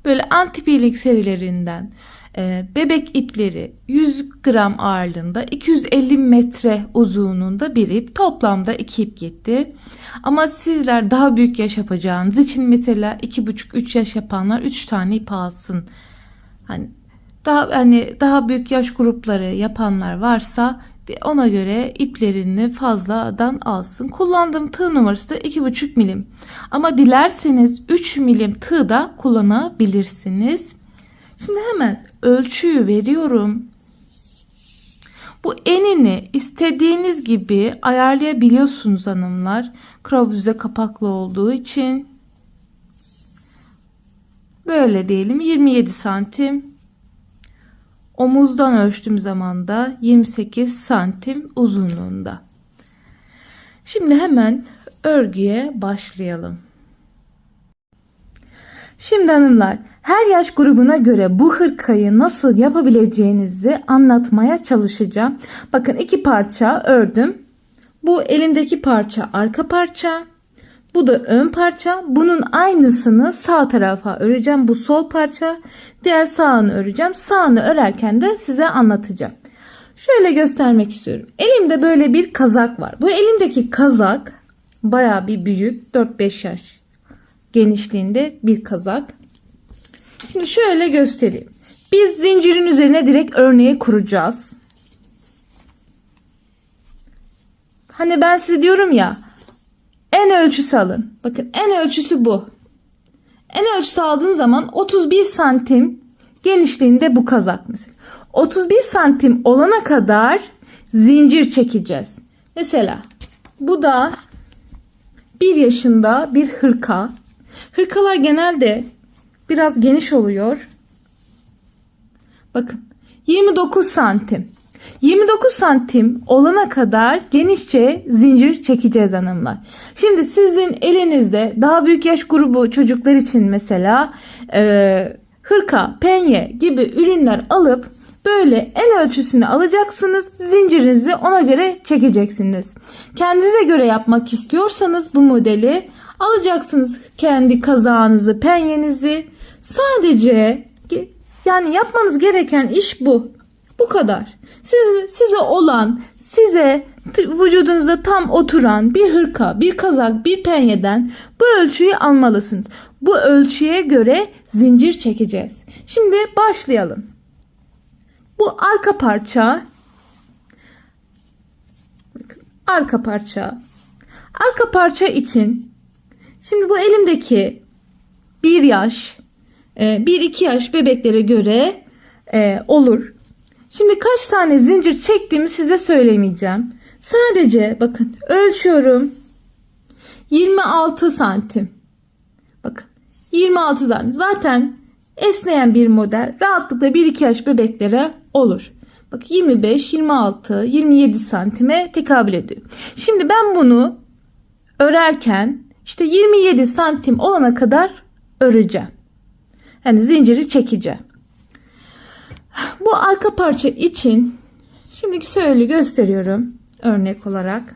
böyle anti-peeling serilerinden bebek ipleri 100 gram ağırlığında 250 metre uzunluğunda bir ip, toplamda 2 ip gitti. Ama sizler daha büyük yaş yapacağınız için mesela 2,5-3 yaş yapanlar 3 tane ip alsın. Daha büyük yaş grupları yapanlar varsa ona göre iplerini fazladan alsın. Kullandığım tığ numarası da 2,5 milim. Ama dilerseniz 3 milim tığ da kullanabilirsiniz. Şimdi hemen ölçüyü veriyorum. Bu enini istediğiniz gibi ayarlayabiliyorsunuz hanımlar. Kravüze kapaklı olduğu için. Böyle diyelim 27 santim. Omuzdan ölçtüğüm zaman da 28 santim uzunluğunda. Şimdi hemen örgüye başlayalım. Şimdi hanımlar, her yaş grubuna göre bu hırkayı nasıl yapabileceğinizi anlatmaya çalışacağım. Bakın 2 parça ördüm. Bu elimdeki parça arka parça. Bu da ön parça. Bunun aynısını sağ tarafa öreceğim. Bu sol parça. Diğer sağını öreceğim. Sağını örerken de size anlatacağım. Şöyle göstermek istiyorum. Elimde böyle bir kazak var. Bu elimdeki kazak bayağı bir büyük. 4-5 yaş genişliğinde bir kazak. Şimdi şöyle göstereyim. Biz zincirin üzerine direkt örneği kuracağız. Hani ben size diyorum ya, en ölçüsü alın. Bakın en ölçüsü bu. En ölçüsü aldığım zaman 31 santim genişliğinde bu kazak mesela. 31 santim olana kadar zincir çekeceğiz. Mesela bu da 1 yaşında bir hırka. Hırkalar genelde biraz geniş oluyor. Bakın 29 santim. 29 santim olana kadar genişçe zincir çekeceğiz hanımlar. Şimdi sizin elinizde daha büyük yaş grubu çocuklar için mesela hırka, penye gibi ürünler alıp böyle en ölçüsünü alacaksınız. Zincirinizi ona göre çekeceksiniz. Kendinize göre yapmak istiyorsanız bu modeli alacaksınız, kendi kazağınızı, penyenizi. Sadece yani yapmanız gereken iş bu. Bu kadar. Size olan, size vücudunuzda tam oturan bir hırka, bir kazak, bir penyeden bu ölçüyü almalısınız. Bu ölçüye göre zincir çekeceğiz. Şimdi başlayalım. Bu arka parça. Arka parça. Arka parça için şimdi bu elimdeki 1 yaş, 1-2 yaş bebeklere göre olur. Şimdi kaç tane zincir çektiğimi size söylemeyeceğim. Sadece bakın ölçüyorum. 26 santim. Bakın 26 santim. Zaten esneyen bir model. Rahatlıkla 1-2 yaş bebeklere olur. Bak 25, 26, 27 santime tekabül ediyor. Şimdi ben bunu örerken işte 27 santim olana kadar öreceğim. Yani zinciri çekeceğim. Bu arka parça için şimdi şöyle gösteriyorum örnek olarak.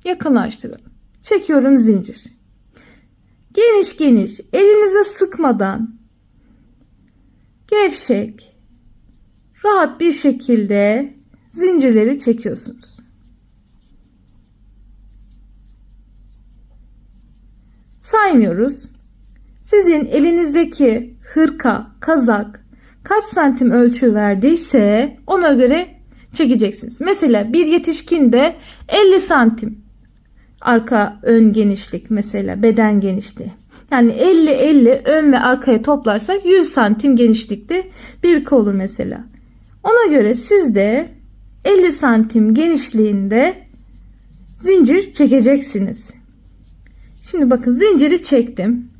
Yakınlaştıralım. Çekiyorum zincir. Geniş geniş, elinize sıkmadan, gevşek, rahat bir şekilde zincirleri çekiyorsunuz. Saymıyoruz. Sizin elinizdeki hırka, kazak kaç santim ölçü verdiyse ona göre çekeceksiniz. Mesela bir yetişkinde 50 santim arka ön genişlik, mesela beden genişliği. Yani 50-50 ön ve arkaya toplarsak 100 santim genişlikte bir hırka olur mesela. Ona göre siz de 50 santim genişliğinde zincir çekeceksiniz. Şimdi bakın zinciri çektim.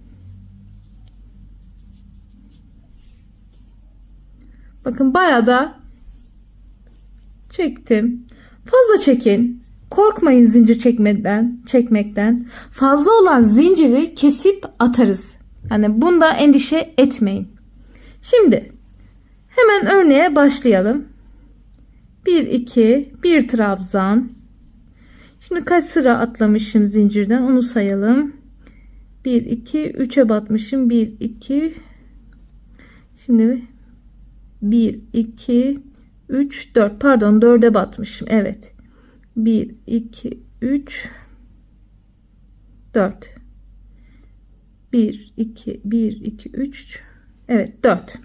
Bakın bayağı da çektim. Fazla çekin. Korkmayın zincir çekmekten. Fazla olan zinciri kesip atarız. Yani bunda endişe etmeyin. Şimdi hemen örneğe başlayalım. 1 2 1 trabzan. Şimdi kaç sıra atlamışım zincirden onu sayalım. 1 2 3'e batmışım. 1 2 şimdi 1 2 3 4 pardon 4'e batmışım. Evet. 1 2 3 4 1 2 1 2 3 evet 4.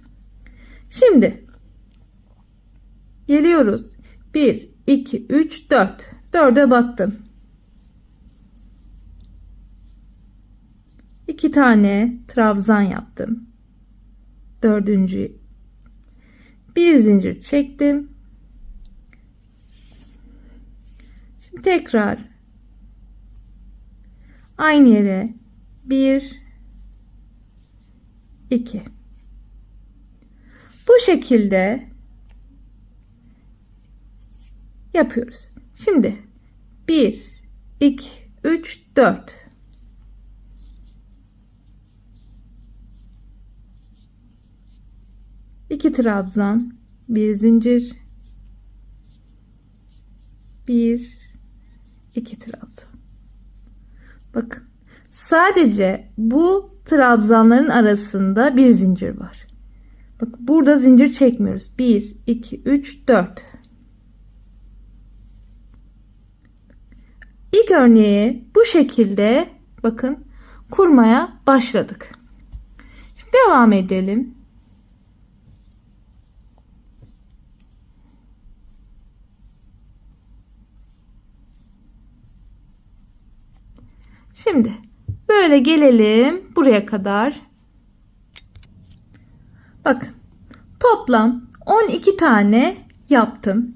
Şimdi geliyoruz. 1 2 3 4 4'e battım. 2 tane trabzan yaptım. Dördüncü bir zincir çektim. Şimdi tekrar aynı yere 1 2 bu şekilde yapıyoruz. Şimdi 1 2 3 4 2 trabzan, bir zincir, 1 2 trabzan. Bakın sadece bu trabzanların arasında bir zincir var. Bak burada zincir çekmiyoruz. 1 2 3 4. İlk örneği bu şekilde bakın kurmaya başladık. Şimdi devam edelim. Şimdi böyle gelelim buraya kadar. Bakın toplam 12 tane yaptım.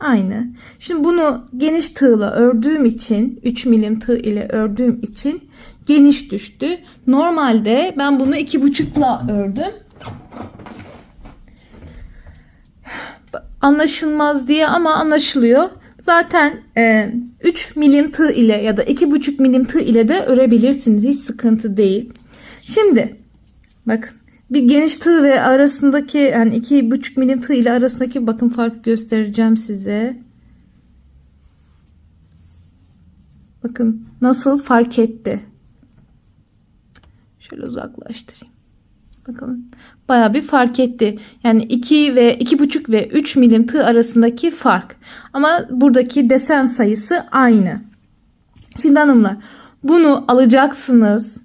Aynı. Şimdi bunu geniş tığla ördüğüm için 3 milim tığ ile ördüğüm için geniş düştü. Normalde ben bunu 2,5'la ördüm. Anlaşılmaz diye ama anlaşılıyor. Zaten 3 milim tığ ile ya da 2,5 milim tığ ile de örebilirsiniz. Hiç sıkıntı değil. Şimdi bakın bir geniş tığ ve arasındaki yani 2,5 milim tığ ile arasındaki bakın fark göstereceğim size. Bakın nasıl fark etti. Şöyle uzaklaştırayım. Bakın bayağı bir fark etti. Yani 2 ve 2,5 ve 3 milim tığ arasındaki fark. Ama buradaki desen sayısı aynı. Şimdi hanımlar bunu alacaksınız.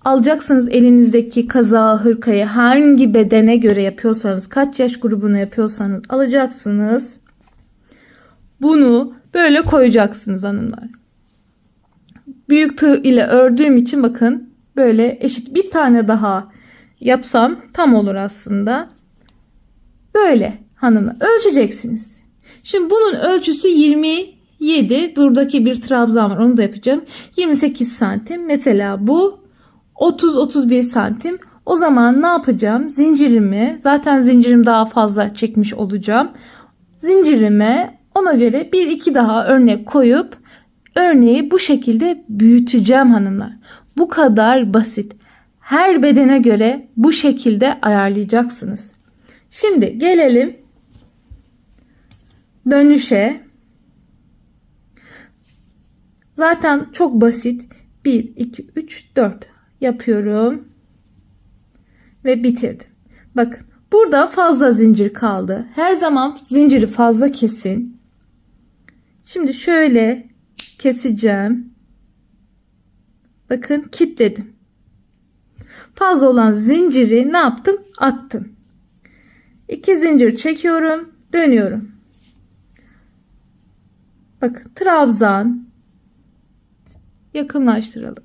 Alacaksınız elinizdeki kazağı, hırkayı hangi bedene göre yapıyorsanız, kaç yaş grubuna yapıyorsanız alacaksınız. Bunu böyle koyacaksınız hanımlar. Büyük tığ ile ördüğüm için bakın böyle eşit bir tane daha yapsam tam olur aslında. Böyle hanımlar ölçeceksiniz. Şimdi bunun ölçüsü 27. Buradaki bir trabzan var. Onu da yapacağım. 28 santim. Mesela bu 30-31 santim. O zaman ne yapacağım? Zincirimi zaten zincirim daha fazla çekmiş olacağım. Zincirime ona göre 1-2 daha örnek koyup örneği bu şekilde büyüteceğim hanımlar. Bu kadar basit. Her bedene göre bu şekilde ayarlayacaksınız. Şimdi gelelim dönüşe. Zaten çok basit. 1, 2, 3, 4 yapıyorum. Ve bitirdim. Bakın burada fazla zincir kaldı. Her zaman zinciri fazla kesin. Şimdi şöyle keseceğim. Bakın kilitledim. Fazla olan zinciri ne yaptım? Attım. 2 zincir çekiyorum. Dönüyorum. Bakın trabzan. Yakınlaştıralım.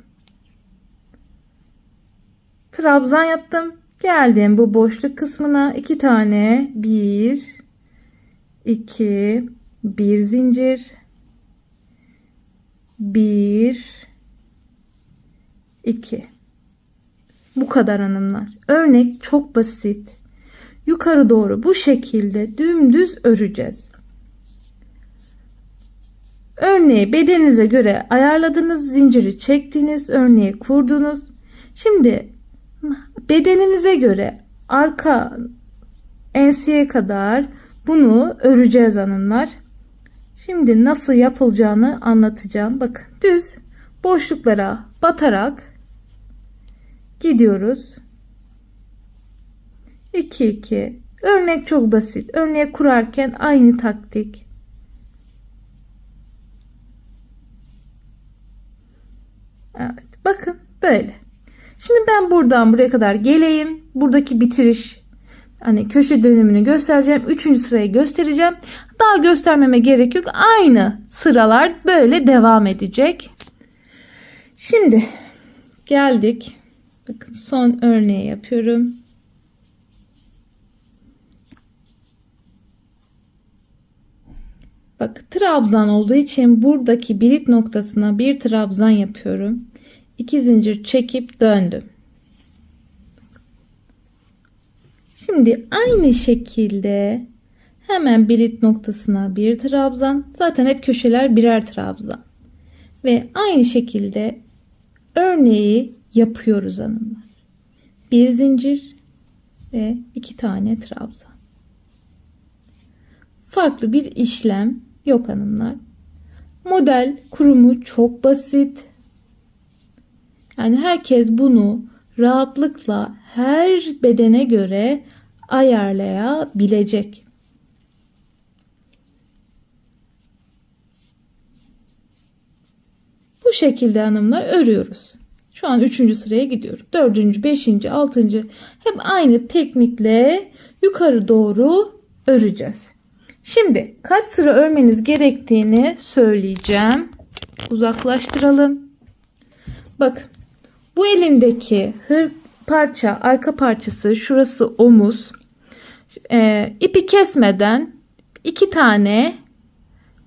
Trabzan yaptım. Geldim bu boşluk kısmına 2 tane 1 2 1 zincir 1 2 bu kadar hanımlar. Örnek çok basit. Yukarı doğru bu şekilde dümdüz öreceğiz. Örneği bedeninize göre ayarladınız, zinciri çektiniz, örneği kurdunuz. Şimdi bedeninize göre arka enseye kadar bunu öreceğiz hanımlar. Şimdi nasıl yapılacağını anlatacağım. Bakın düz boşluklara batarak gidiyoruz. 2 2. Örnek çok basit. Örneği kurarken aynı taktik. Evet, bakın böyle. Şimdi ben buradan buraya kadar geleyim. Buradaki bitiriş, hani köşe dönümünü göstereceğim. 3. sırayı göstereceğim. Daha göstermeme gerek yok. Aynı sıralar böyle devam edecek. Şimdi geldik. Bakın son örneği yapıyorum. Bak, trabzan olduğu için buradaki birit noktasına bir trabzan yapıyorum. 2 zincir çekip döndüm. Şimdi aynı şekilde hemen birit noktasına bir trabzan. Zaten hep köşeler birer trabzan. Ve aynı şekilde örneği yapıyoruz hanımlar. Bir zincir ve 2 tane trabzan. Farklı bir işlem yok hanımlar. Model kurumu çok basit. Yani herkes bunu rahatlıkla her bedene göre ayarlayabilecek. Bu şekilde hanımlar örüyoruz. Şu an 3. sıraya gidiyorum. 4. 5. 6. hep aynı teknikle yukarı doğru öreceğiz. Şimdi kaç sıra örmeniz gerektiğini söyleyeceğim. Uzaklaştıralım. Bakın, bu elimdeki parça, arka parçası, şurası omuz. İpi kesmeden 2 tane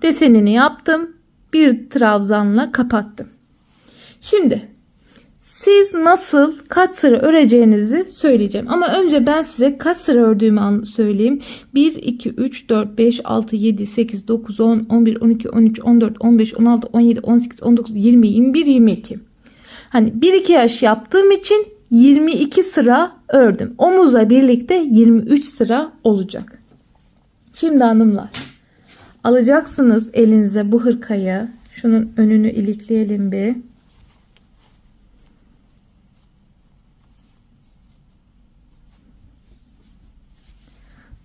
desenini yaptım. Bir trabzanla kapattım. Şimdi siz nasıl kaç sıra öreceğinizi söyleyeceğim. Ama önce ben size kaç sıra ördüğümü söyleyeyim. 1, 2, 3, 4, 5, 6, 7, 8, 9, 10, 11, 12, 13, 14, 15, 16, 17, 18, 19, 20, 21, 22. Hani 1-2 yaş yaptığım için 22 sıra ördüm. Omuzla birlikte 23 sıra olacak. Şimdi hanımlar, alacaksınız elinize bu hırkayı. Şunun önünü ilikleyelim bir.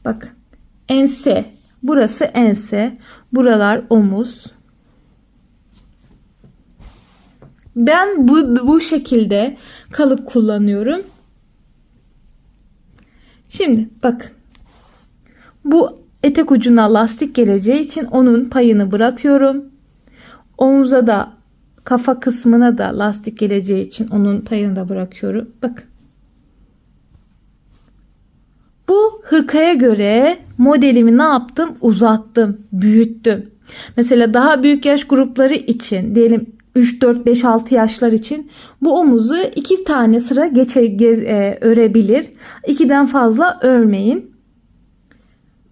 Bakın, ense. Burası ense. Buralar omuz. Ben bu şekilde kalıp kullanıyorum. Şimdi bakın. Bu etek ucuna lastik geleceği için onun payını bırakıyorum. Omuza da, kafa kısmına da lastik geleceği için onun payını da bırakıyorum. Bakın. Bu hırkaya göre modelimi ne yaptım? Uzattım, büyüttüm. Mesela daha büyük yaş grupları için, diyelim 3, 4, 5, 6 yaşlar için bu omuzu 2 tane sıra örebilir. 2'den fazla örmeyin.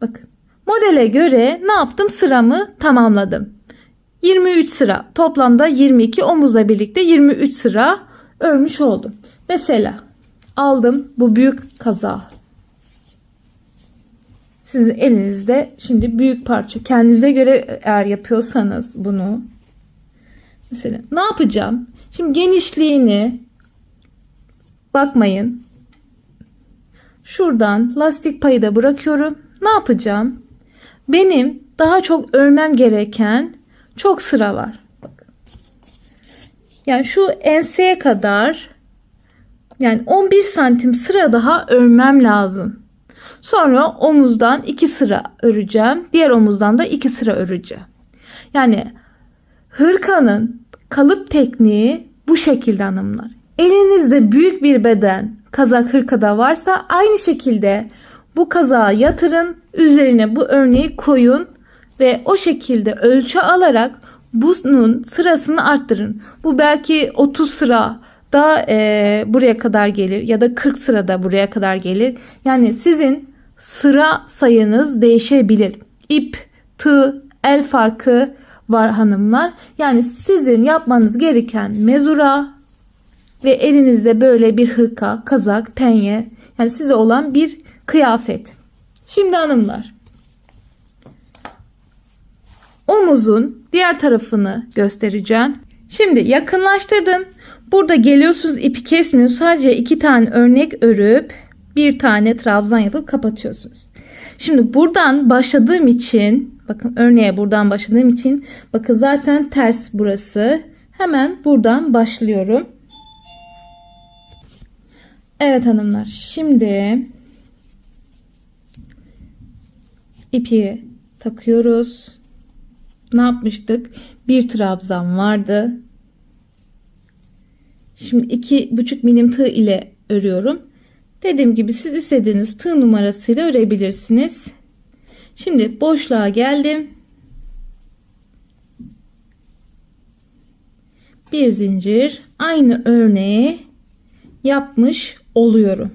Bakın, modele göre ne yaptım? Sıramı tamamladım. 23 sıra, toplamda 22, omuzla birlikte 23 sıra örmüş oldum. Mesela aldım bu büyük kazağı. Sizin elinizde şimdi büyük parça, kendinize göre eğer yapıyorsanız bunu, mesela ne yapacağım? Şimdi genişliğini bakmayın. Şuradan lastik payı da bırakıyorum. Ne yapacağım? Benim daha çok örmem gereken çok sıra var. Bakın. Yani şu enseye kadar, yani 11 santim sıra daha örmem lazım. Sonra omuzdan 2 sıra öreceğim. Diğer omuzdan da 2 sıra öreceğim. Yani hırkanın kalıp tekniği bu şekilde hanımlar. Elinizde büyük bir beden kazak hırkada varsa aynı şekilde bu kazağı yatırın. Üzerine bu örneği koyun ve o şekilde ölçü alarak bunun sırasını arttırın. Bu belki 30 sıra da buraya kadar gelir ya da 40 sırada buraya kadar gelir. Yani sizin sıra sayınız değişebilir. İp, tığ, el farkı var hanımlar. Yani sizin yapmanız gereken mezura ve elinizde böyle bir hırka, kazak, penye, yani size olan bir kıyafet. Şimdi hanımlar, omuzun diğer tarafını göstereceğim. Şimdi yakınlaştırdım. Burada geliyorsunuz, ipi kesmiyor. Sadece 2 tane örnek örüp bir tane trabzan yapıp kapatıyorsunuz. Şimdi buradan başladığım için, bakın örneğe buradan başladığım için, bakın zaten ters burası. Hemen buradan başlıyorum. Evet hanımlar, şimdi ipi takıyoruz. Ne yapmıştık? Bir trabzan vardı. Şimdi 2,5 milim tığ ile örüyorum. Dediğim gibi siz istediğiniz tığ numarasıyla örebilirsiniz. Şimdi boşluğa geldim. Bir zincir, aynı örneği yapmış oluyorum.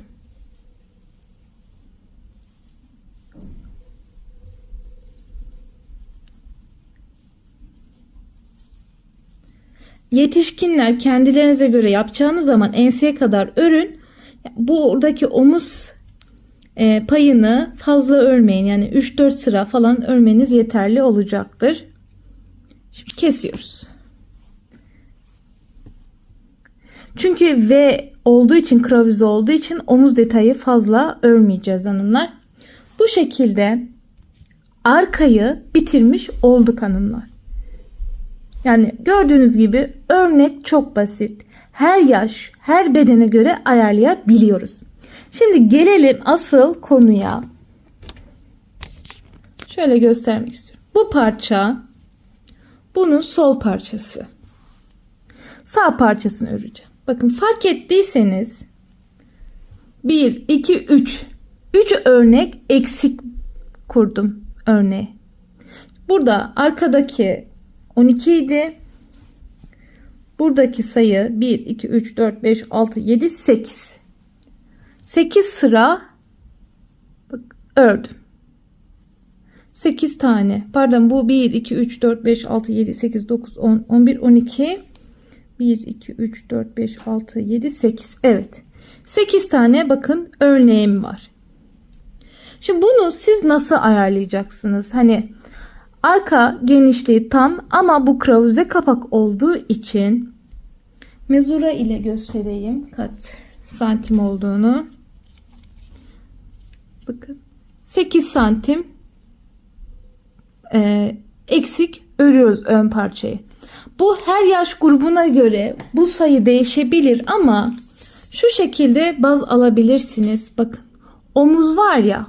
Yetişkinler kendilerinize göre yapacağınız zaman enseye kadar örün. Buradaki omuz payını fazla örmeyin. Yani 3-4 sıra falan örmeniz yeterli olacaktır. Şimdi kesiyoruz. Çünkü V olduğu için, kravize olduğu için omuz detayı fazla örmeyeceğiz hanımlar. Bu şekilde arkayı bitirmiş olduk hanımlar. Yani gördüğünüz gibi örnek çok basit. Her yaş, her bedene göre ayarlayabiliyoruz. Şimdi gelelim asıl konuya. Şöyle göstermek istiyorum. Bu parça bunun sol parçası. Sağ parçasını öreceğim. Bakın fark ettiyseniz 1, 2, 3. 3 örnek eksik kurdum örneği. Burada arkadaki 12 idi. Buradaki sayı 1, 2, 3, 4, 5, 6, 7, 8. 8 sıra ördüm. 8 tane. Pardon, bu 1, 2, 3, 4, 5, 6, 7, 8, 9, 10, 11, 12. 1, 2, 3, 4, 5, 6, 7, 8. Evet. 8 tane bakın örneğim var. Şimdi bunu siz nasıl ayarlayacaksınız? Hani arka genişliği tam ama bu kravize kapak olduğu için mezura ile göstereyim kaç santim olduğunu. Bakın 8 santim eksik örüyoruz ön parçayı. Bu her yaş grubuna göre bu sayı değişebilir ama şu şekilde baz alabilirsiniz. Bakın omuz var ya,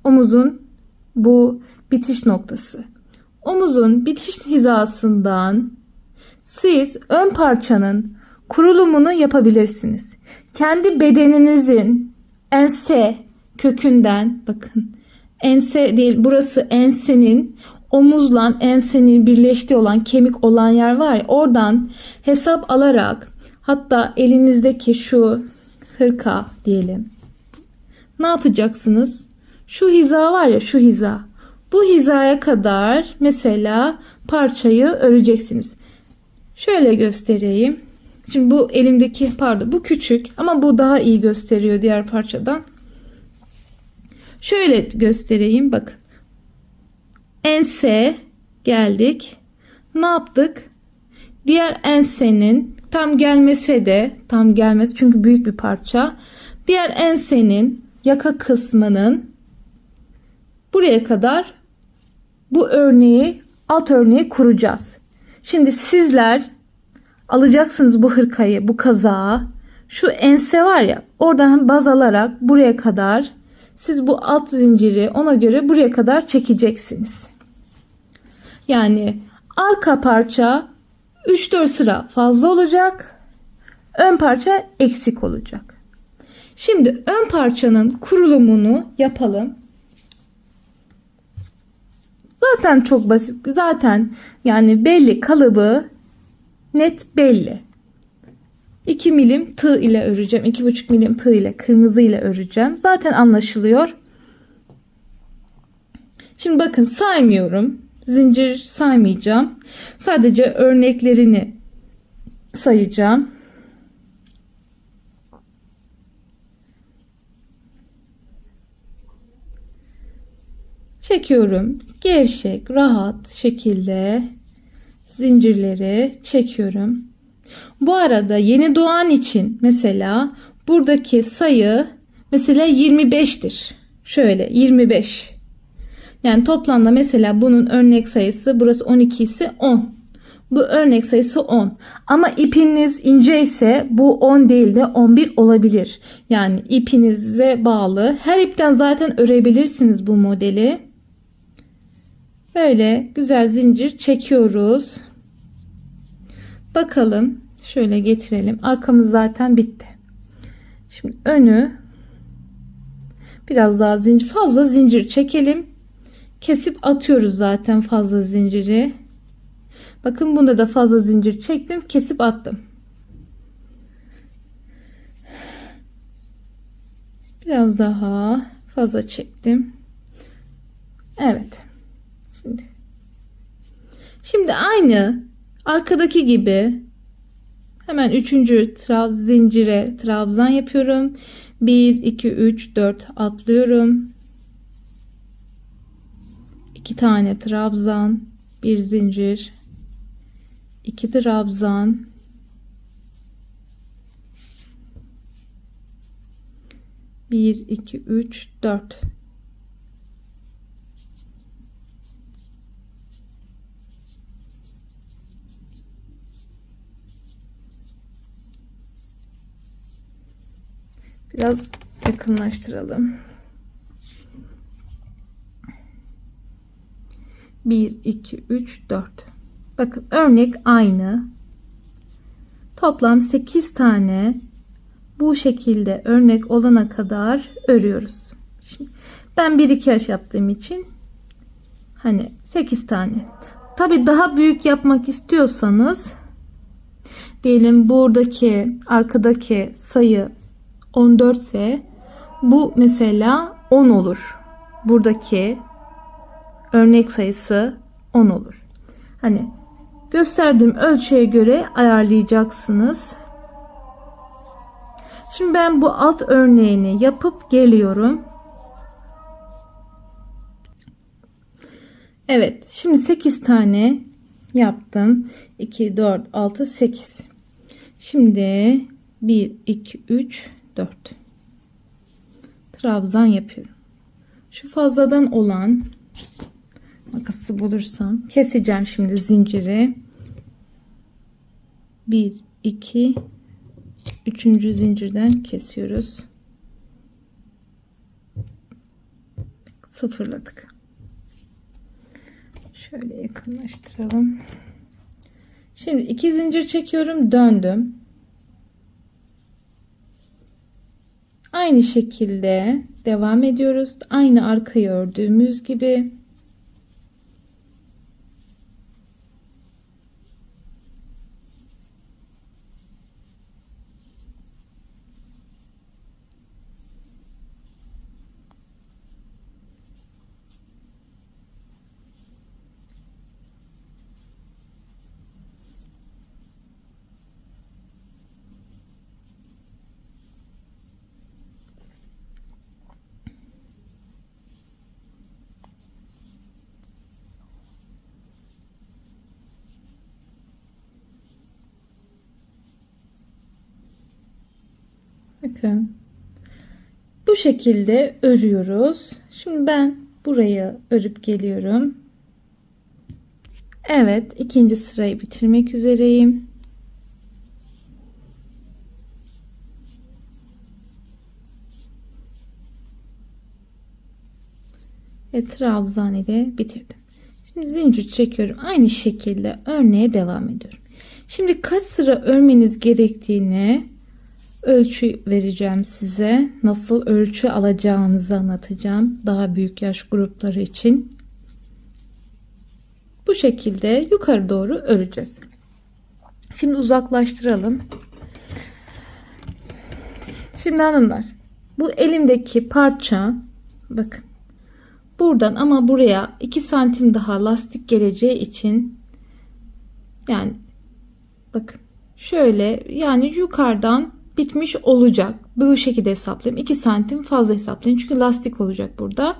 omuzun bu bitiş noktası. Omuzun bitiş hizasından siz ön parçanın kurulumunu yapabilirsiniz. Kendi bedeninizin ense kökünden, bakın ense değil burası, ensenin omuzla ensenin birleştiği olan kemik olan yer var ya, oradan hesap alarak, hatta elinizdeki şu hırka diyelim, ne yapacaksınız? Şu hiza var ya, şu hiza, bu hizaya kadar mesela parçayı öreceksiniz. Şöyle göstereyim. Şimdi bu elimdeki, pardon bu küçük ama bu daha iyi gösteriyor diğer parçadan. Şöyle göstereyim, bakın. Ense geldik. Ne yaptık? Diğer ensenin tam gelmese de, tam gelmez çünkü büyük bir parça. Diğer ensenin yaka kısmının buraya kadar bu örneği, alt örneği kuracağız. Şimdi sizler alacaksınız bu hırkayı, bu kazağı. Şu ense var ya, oradan baz alarak buraya kadar siz bu alt zinciri ona göre buraya kadar çekeceksiniz. Yani arka parça 3-4 sıra fazla olacak. Ön parça eksik olacak. Şimdi ön parçanın kurulumunu yapalım. Zaten çok basit. Zaten yani belli, kalıbı net belli. 2 milim tığ ile öreceğim. 2,5 milim tığ ile, kırmızı ile öreceğim. Zaten anlaşılıyor. Şimdi bakın saymıyorum. Zincir saymayacağım. Sadece örneklerini sayacağım. çekiyorum. Gevşek, rahat şekilde zincirleri çekiyorum. Bu arada yeni doğan için mesela buradaki sayı mesela 25'tir. Şöyle 25. Yani toplamda mesela bunun örnek sayısı, burası 12 ise 10. Bu örnek sayısı 10. Ama ipiniz ince ise bu 10 değil de 11 olabilir. Yani ipinize bağlı. Her ipten zaten örebilirsiniz bu modeli. Böyle güzel zincir çekiyoruz. Bakalım. Şöyle getirelim. Arkamız zaten bitti. Şimdi önü biraz daha fazla zincir çekelim. Kesip atıyoruz zaten fazla zinciri. Bakın bunda da fazla zincir çektim, kesip attım. Biraz daha fazla çektim. Evet. Şimdi aynı arkadaki gibi hemen 3. zincire trabzan yapıyorum. 1 2 3 4 atlıyorum. 2 tane trabzan, 1 zincir, 2 trabzan, 1 2 3 4. Biraz yakınlaştıralım. 1 2 3 4. Bakın örnek aynı. Toplam 8 tane bu şekilde örnek olana kadar örüyoruz. Şimdi ben 1-2 yaş yaptığım için hani 8 tane. Tabi daha büyük yapmak istiyorsanız diyelim buradaki arkadaki sayı 14 ise bu mesela 10 olur. Buradaki örnek sayısı 10 olur. Hani gösterdiğim ölçüye göre ayarlayacaksınız. Şimdi ben bu alt örneğini yapıp geliyorum. Evet, şimdi 8 tane yaptım. 2 4 6 8. Şimdi 1 2 3 4 trabzan yapıyorum. Şu fazladan olan makası bulursam keseceğim şimdi zinciri. 1 2 3. zincirden kesiyoruz. Sıfırladık. Şöyle yakınlaştıralım. Şimdi 2 zincir çekiyorum, döndüm. Aynı şekilde devam ediyoruz. Aynı arkayı ördüğümüz gibi. Bakın. Bu şekilde örüyoruz. Şimdi ben burayı örüp geliyorum. Evet, ikinci sırayı bitirmek üzereyim. Ve trabzan ile bitirdim. Şimdi zincir çekiyorum. Aynı şekilde örneğe devam ediyorum. Şimdi kaç sıra örmeniz gerektiğini ölçü vereceğim size. Nasıl ölçü alacağınızı anlatacağım. Daha büyük yaş grupları için. Bu şekilde yukarı doğru öreceğiz. Şimdi uzaklaştıralım. Şimdi hanımlar, bu elimdeki parça bakın. Buradan ama buraya 2 santim daha lastik geleceği için yani bakın şöyle yani yukarıdan bitmiş olacak. Bu şekilde hesaplayayım. 2 santim fazla hesaplayın. Çünkü lastik olacak burada.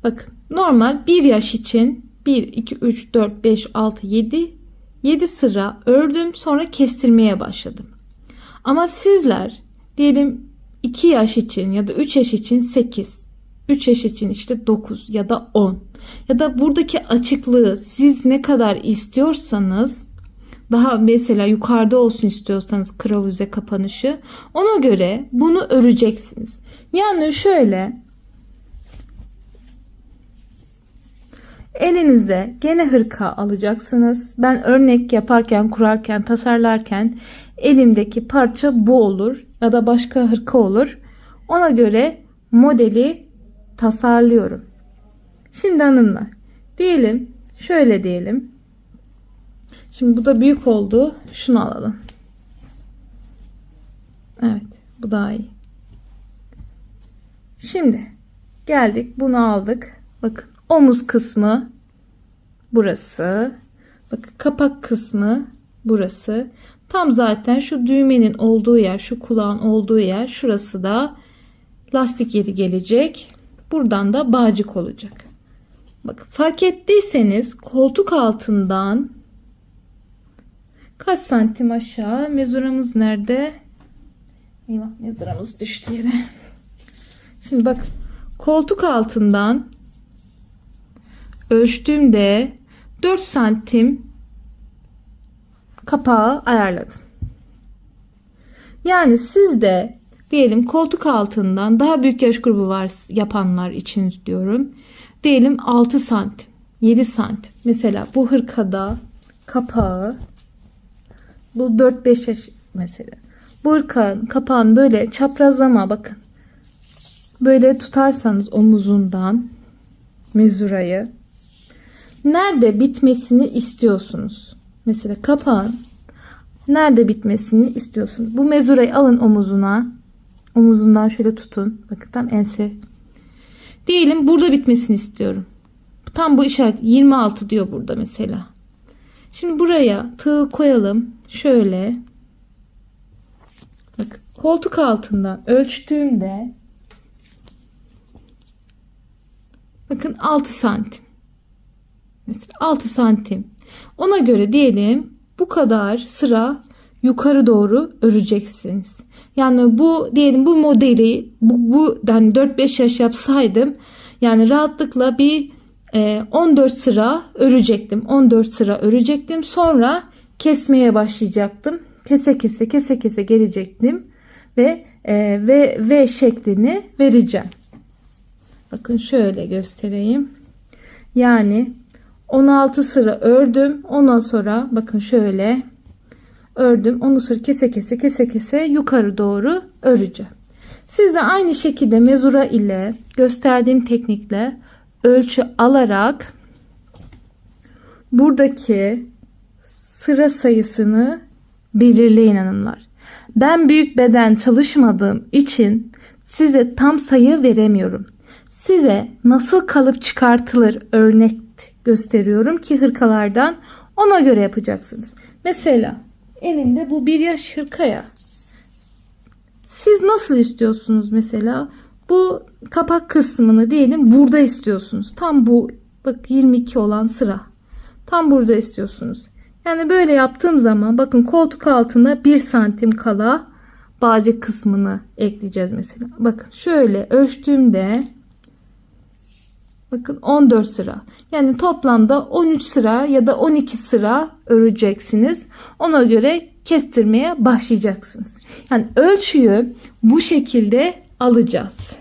Bakın normal 1 yaş için 1, 2, 3, 4, 5, 6, 7 sıra ördüm, sonra kestirmeye başladım. Ama sizler diyelim 2 yaş için ya da 3 yaş için 8, 3 yaş için işte 9 ya da 10 ya da buradaki açıklığı siz ne kadar istiyorsanız, daha mesela yukarıda olsun istiyorsanız kravuze kapanışı, ona göre bunu öreceksiniz. Yani şöyle elinizde gene hırka alacaksınız. Ben örnek yaparken, kurarken, tasarlarken elimdeki parça bu olur ya da başka hırka olur. Ona göre modeli tasarlıyorum. Şimdi hanımlar, diyelim şöyle diyelim. Şimdi bu da büyük oldu. Şunu alalım. Evet, bu daha iyi. Şimdi geldik, bunu aldık. Bakın omuz kısmı burası. Bakın kapak kısmı burası. Tam zaten şu düğmenin olduğu yer, şu kulağın olduğu yer, şurası da lastik yeri gelecek. Buradan da bağcık olacak. Bakın fark ettiyseniz koltuk altından kaç santim aşağı? Mezuramız nerede? Eyvah, mezuramız düştü yere. Şimdi bak, koltuk altından ölçtüğümde 4 santim kapağı ayarladım. Yani siz de diyelim koltuk altından daha büyük yaş grubu var yapanlar için diyorum. Diyelim 6 santim, 7 santim. Mesela bu hırkada kapağı, bu 4-5 yaş mesela. Bu hırkanın kapağını böyle çaprazlama, bakın. Böyle tutarsanız omuzundan mezurayı, nerede bitmesini istiyorsunuz? Mesela kapağın nerede bitmesini istiyorsunuz? Bu mezurayı alın omuzuna. Omuzundan şöyle tutun. Bakın tam ense. Diyelim burada bitmesini istiyorum. Tam bu işaret 26 diyor burada mesela. Şimdi buraya tığ koyalım. Şöyle. Bakın koltuk altından ölçtüğümde bakın 6 santim. Mesela 6 santim. Ona göre diyelim bu kadar sıra yukarı doğru öreceksiniz. Yani bu diyelim bu modeli bu yani 4-5 yaş yapsaydım yani rahatlıkla bir 14 sıra örecektim. 14 sıra örecektim. Sonra kesmeye başlayacaktım. Kese kese gelecektim ve V şeklini vereceğim. Bakın şöyle göstereyim. Yani 16 sıra ördüm. Ondan sonra bakın şöyle ördüm. Ondan sonra kese yukarı doğru öreceğim. Siz de aynı şekilde mezura ile gösterdiğim teknikle ölçü alarak buradaki sıra sayısını belirleyin hanımlar. Ben büyük beden çalışmadığım için size tam sayı veremiyorum. Size nasıl kalıp çıkartılır örnek gösteriyorum ki hırkalardan, ona göre yapacaksınız. Mesela elimde bu 1 yaş hırkaya. Siz nasıl istiyorsunuz mesela? Bu kapak kısmını diyelim burada istiyorsunuz. Tam bu bak 22 olan sıra. Tam burada istiyorsunuz. Yani böyle yaptığım zaman bakın koltuk altına 1 santim kala bağcık kısmını ekleyeceğiz mesela. Bakın şöyle ölçtüğümde bakın 14 sıra. Yani toplamda 13 sıra ya da 12 sıra öreceksiniz. Ona göre kestirmeye başlayacaksınız. Yani ölçüyü bu şekilde alacağız.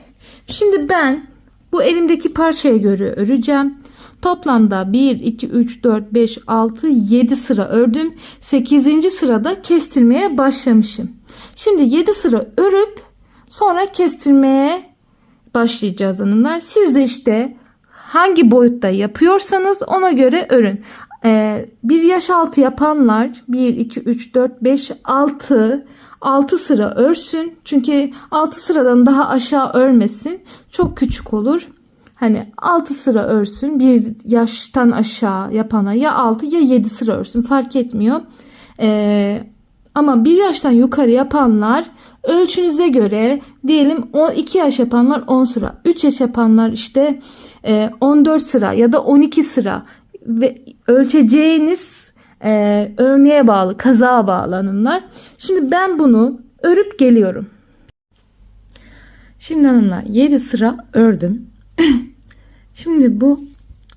Şimdi ben bu elimdeki parçaya göre öreceğim. Toplamda 1, 2, 3, 4, 5, 6, 7 sıra ördüm. 8. sırada kestirmeye başlamışım. Şimdi 7 sıra örüp sonra kestirmeye başlayacağız hanımlar. Siz de işte hangi boyutta yapıyorsanız ona göre örün. 1 yaş altı yapanlar 1, 2, 3, 4, 5, 6 sıra örsün. Çünkü 6 sıradan daha aşağı örmesin. Çok küçük olur. Hani 6 sıra örsün. 1 yaştan aşağı yapana ya 6 ya 7 sıra örsün. Fark etmiyor. Ama 1 yaştan yukarı yapanlar ölçünüze göre diyelim 2 yaş yapanlar 10 sıra, 3 yaş yapanlar işte 14 sıra ya da 12 sıra ve ölçeceğiniz örneğe bağlı, kazığa bağlı hanımlar. Şimdi ben bunu örüp geliyorum. Şimdi hanımlar 7 sıra ördüm. Şimdi bu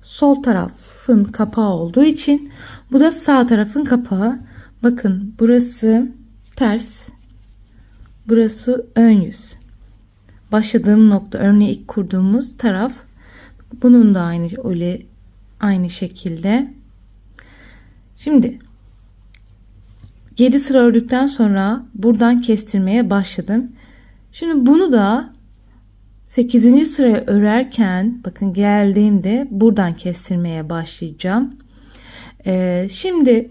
sol tarafın kapağı olduğu için bu da sağ tarafın kapağı. Bakın burası ters. Burası ön yüz. Başladığım nokta, örneği ilk kurduğumuz taraf. Bunun da aynı şekilde. Şimdi 7 sıra ördükten sonra buradan kestirmeye başladım. Şimdi bunu da 8. sıraya örerken bakın geldiğimde buradan kestirmeye başlayacağım. Şimdi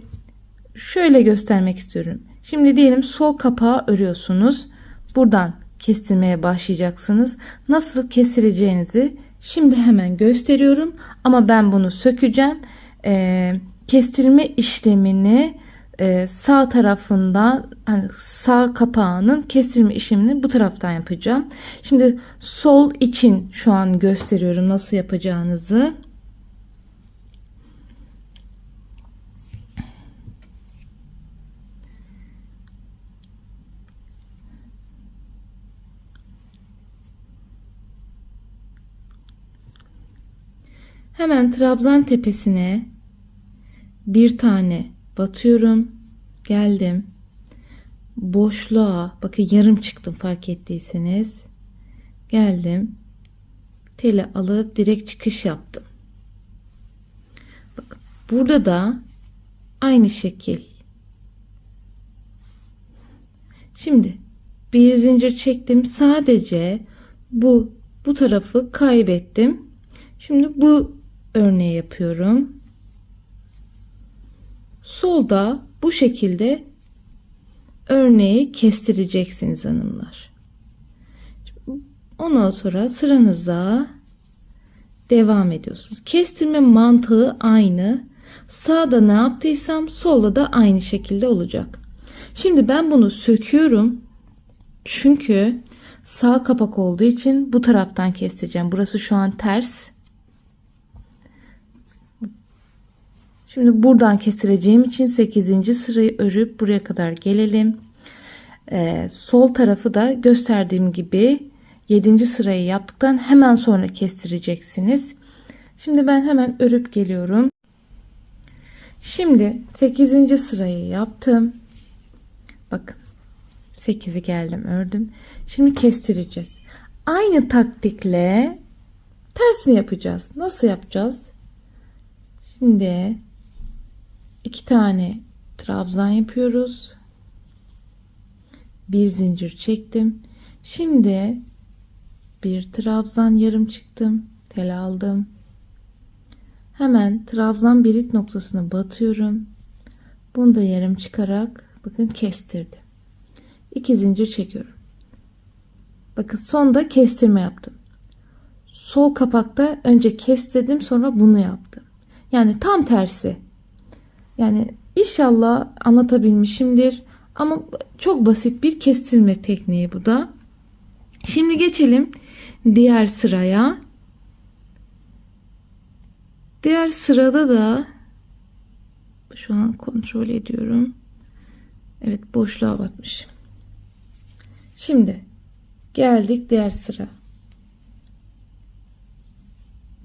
şöyle göstermek istiyorum. Şimdi diyelim sol kapağı örüyorsunuz. Buradan kestirmeye başlayacaksınız. Nasıl kestireceğinizi şimdi hemen gösteriyorum. Ama ben bunu sökeceğim. Kestirme işlemini sağ tarafından, hani sağ kapağının kestirme işlemini bu taraftan yapacağım. Şimdi sol için şu an gösteriyorum nasıl yapacağınızı. Hemen trabzan tepesine bir tane batıyorum. Geldim. Boşluğa bakın yarım çıktım fark ettiyseniz. Geldim. Teli alıp direkt çıkış yaptım. Bakın burada da aynı şekil. Şimdi bir zincir çektim. Sadece bu tarafı kaybettim. Şimdi bu örneği yapıyorum. Solda bu şekilde örneği kestireceksiniz hanımlar. Ondan sonra sıranıza devam ediyorsunuz. Kestirme mantığı aynı. Sağda ne yaptıysam solda da aynı şekilde olacak. Şimdi ben bunu söküyorum. Çünkü sağ kapak olduğu için bu taraftan kestireceğim. Burası şu an ters. Şimdi buradan kestireceğim için 8. sırayı örüp buraya kadar gelelim. Sol tarafı da gösterdiğim gibi 7. sırayı yaptıktan hemen sonra kestireceksiniz. Şimdi ben hemen örüp geliyorum. Şimdi 8. sırayı yaptım. Bakın 8'i geldim ördüm. Şimdi kestireceğiz. Aynı taktikle tersini yapacağız. Nasıl yapacağız? Şimdi 2 tane trabzan yapıyoruz. Bir zincir çektim. Şimdi bir trabzan yarım çıktım. Tel aldım. Hemen trabzan birit noktasına batıyorum. Bunu da yarım çıkarak bakın kestirdim. 2 zincir çekiyorum. Bakın sonda kestirme yaptım. Sol kapakta önce kestirdim, sonra bunu yaptım. Yani tam tersi. Yani inşallah anlatabilmişimdir. Ama çok basit bir kestirme tekniği bu da. Şimdi geçelim diğer sıraya. Diğer sırada da şu an kontrol ediyorum. Evet, boşluğa batmış. Şimdi geldik diğer sıra.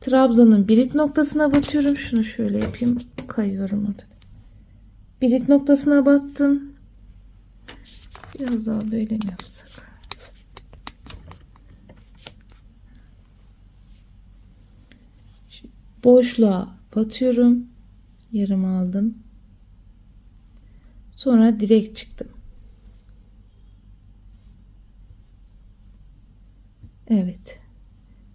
Trabzanın birit noktasına batıyorum. Şunu şöyle yapayım. Kayıyorum orada. Birit noktasına battım. Biraz daha böyle mi yapsak? Boşluğa batıyorum. Yarım aldım. Sonra direkt çıktım. Evet.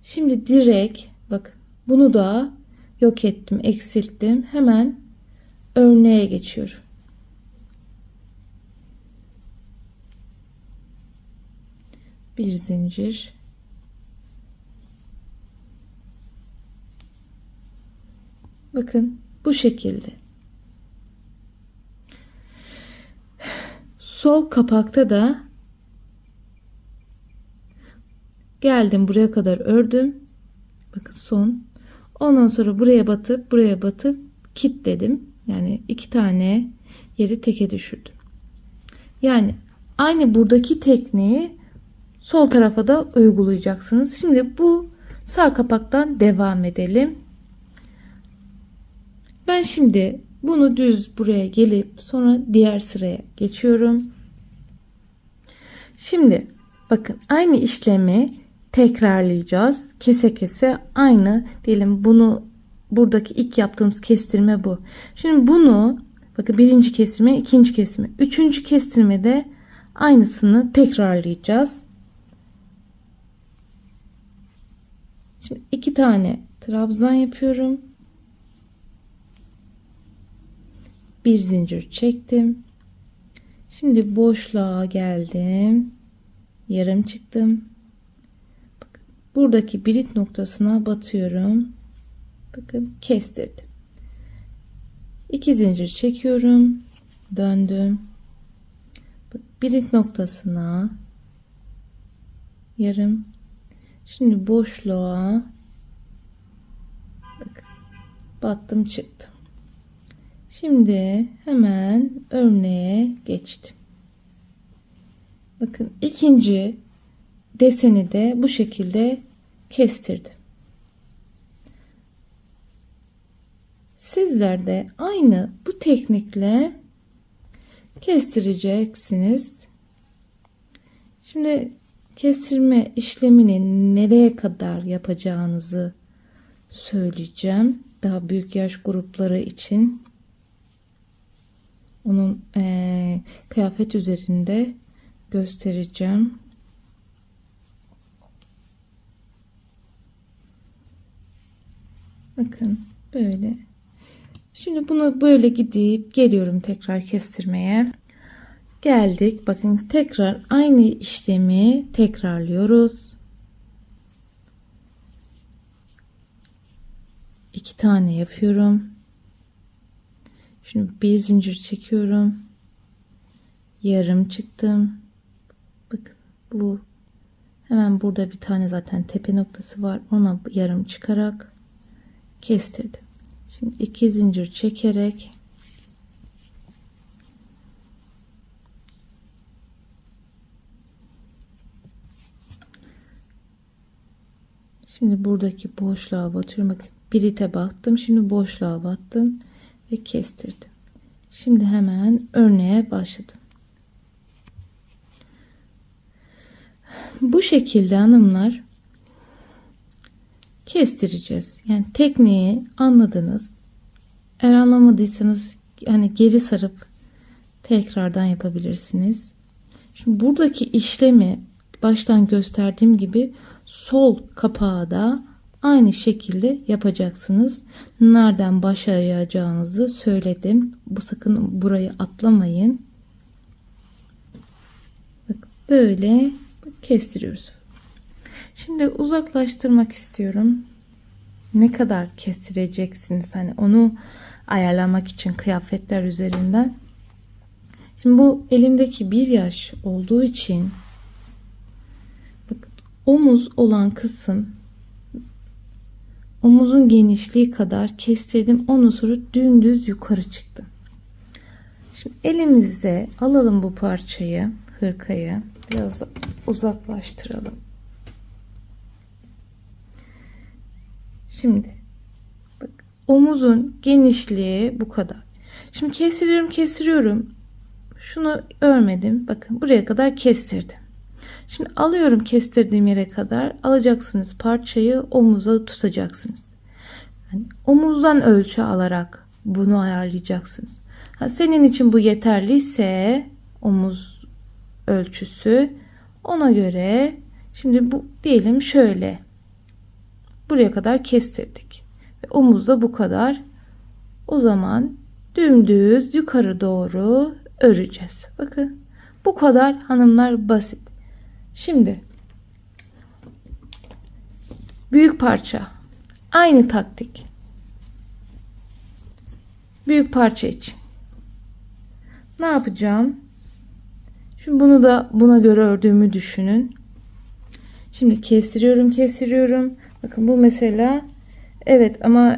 Şimdi direkt bakın bunu da yok ettim, eksilttim. Hemen örneğe geçiyorum. Bir zincir. Bakın bu şekilde. sol kapakta da geldim, buraya kadar ördüm. Bakın son. Ondan sonra buraya batıp kilitledim. Yani 2 tane yeri teke düşürdüm. Yani aynı buradaki tekniği sol tarafa da uygulayacaksınız. Şimdi bu sağ kapaktan devam edelim. Ben şimdi bunu düz buraya gelip sonra diğer sıraya geçiyorum. Şimdi bakın aynı işlemi tekrarlayacağız. Kese kese aynı diyelim, bunu buradaki ilk yaptığımız kestirme bu. Şimdi bunu bakın birinci kestirme, ikinci kestirme, üçüncü kestirmede aynısını tekrarlayacağız. Şimdi 2 tane trabzan yapıyorum. Bir zincir çektim. Şimdi boşluğa geldim. Yarım çıktım. Bakın, buradaki birit noktasına batıyorum. Bakın kestirdim. 2 zincir çekiyorum. Döndüm. Birit noktasına yarım. Şimdi boşluğa bakın, battım çıktım. Şimdi hemen örneğe geçtim. Bakın ikinci deseni de bu şekilde kestirdim. Sizler de aynı bu teknikle kestireceksiniz. Şimdi kestirme işlemini nereye kadar yapacağınızı söyleyeceğim. Daha büyük yaş grupları için. Onun kıyafet üzerinde göstereceğim. Bakın böyle. Şimdi bunu böyle gidip geliyorum tekrar kestirmeye. Geldik. Bakın tekrar aynı işlemi tekrarlıyoruz. 2 tane yapıyorum. Şimdi bir zincir çekiyorum. Yarım çıktım. Bakın bu hemen burada bir tane zaten tepe noktası var. Ona yarım çıkarak kestirdim. Şimdi 2 zincir çekerek şimdi buradaki boşluğa batıyorum. Bakın birite battım. Şimdi boşluğa battım ve kestirdim. Şimdi hemen örneğe başladım. Bu şekilde hanımlar kestireceğiz. Yani tekniği anladınız. Eğer anlamadıysanız hani geri sarıp tekrardan yapabilirsiniz. Şimdi buradaki işlemi baştan gösterdiğim gibi sol kapağı da aynı şekilde yapacaksınız. Nereden başlayacağınızı söyledim. Bu sakın burayı atlamayın. Bak böyle kestiriyoruz. Şimdi uzaklaştırmak istiyorum. Ne kadar kestireceksiniz? Hani onu ayarlamak için kıyafetler üzerinden. Şimdi bu elimdeki 1 yaş olduğu için bakın, omuz olan kısım omuzun genişliği kadar kestirdim. Ondan sonra dümdüz yukarı çıktım. Şimdi elimize alalım bu parçayı, hırkayı. Biraz uzaklaştıralım. Şimdi bak, omuzun genişliği bu kadar. Şimdi kestiriyorum. Şunu örmedim. Bakın buraya kadar kestirdim. Şimdi alıyorum kestirdiğim yere kadar. Alacaksınız parçayı, omuza tutacaksınız. Yani omuzdan ölçü alarak bunu ayarlayacaksınız. Senin için bu yeterliyse omuz ölçüsü, ona göre şimdi bu diyelim şöyle. Buraya kadar kestirdik. Ve omuz da bu kadar. O zaman dümdüz yukarı doğru öreceğiz. Bakın bu kadar hanımlar, basit. Şimdi büyük parça, aynı taktik. Büyük parça için ne yapacağım? Şimdi bunu da buna göre ördüğümü düşünün. Şimdi kestiriyorum. Bakın bu mesela evet ama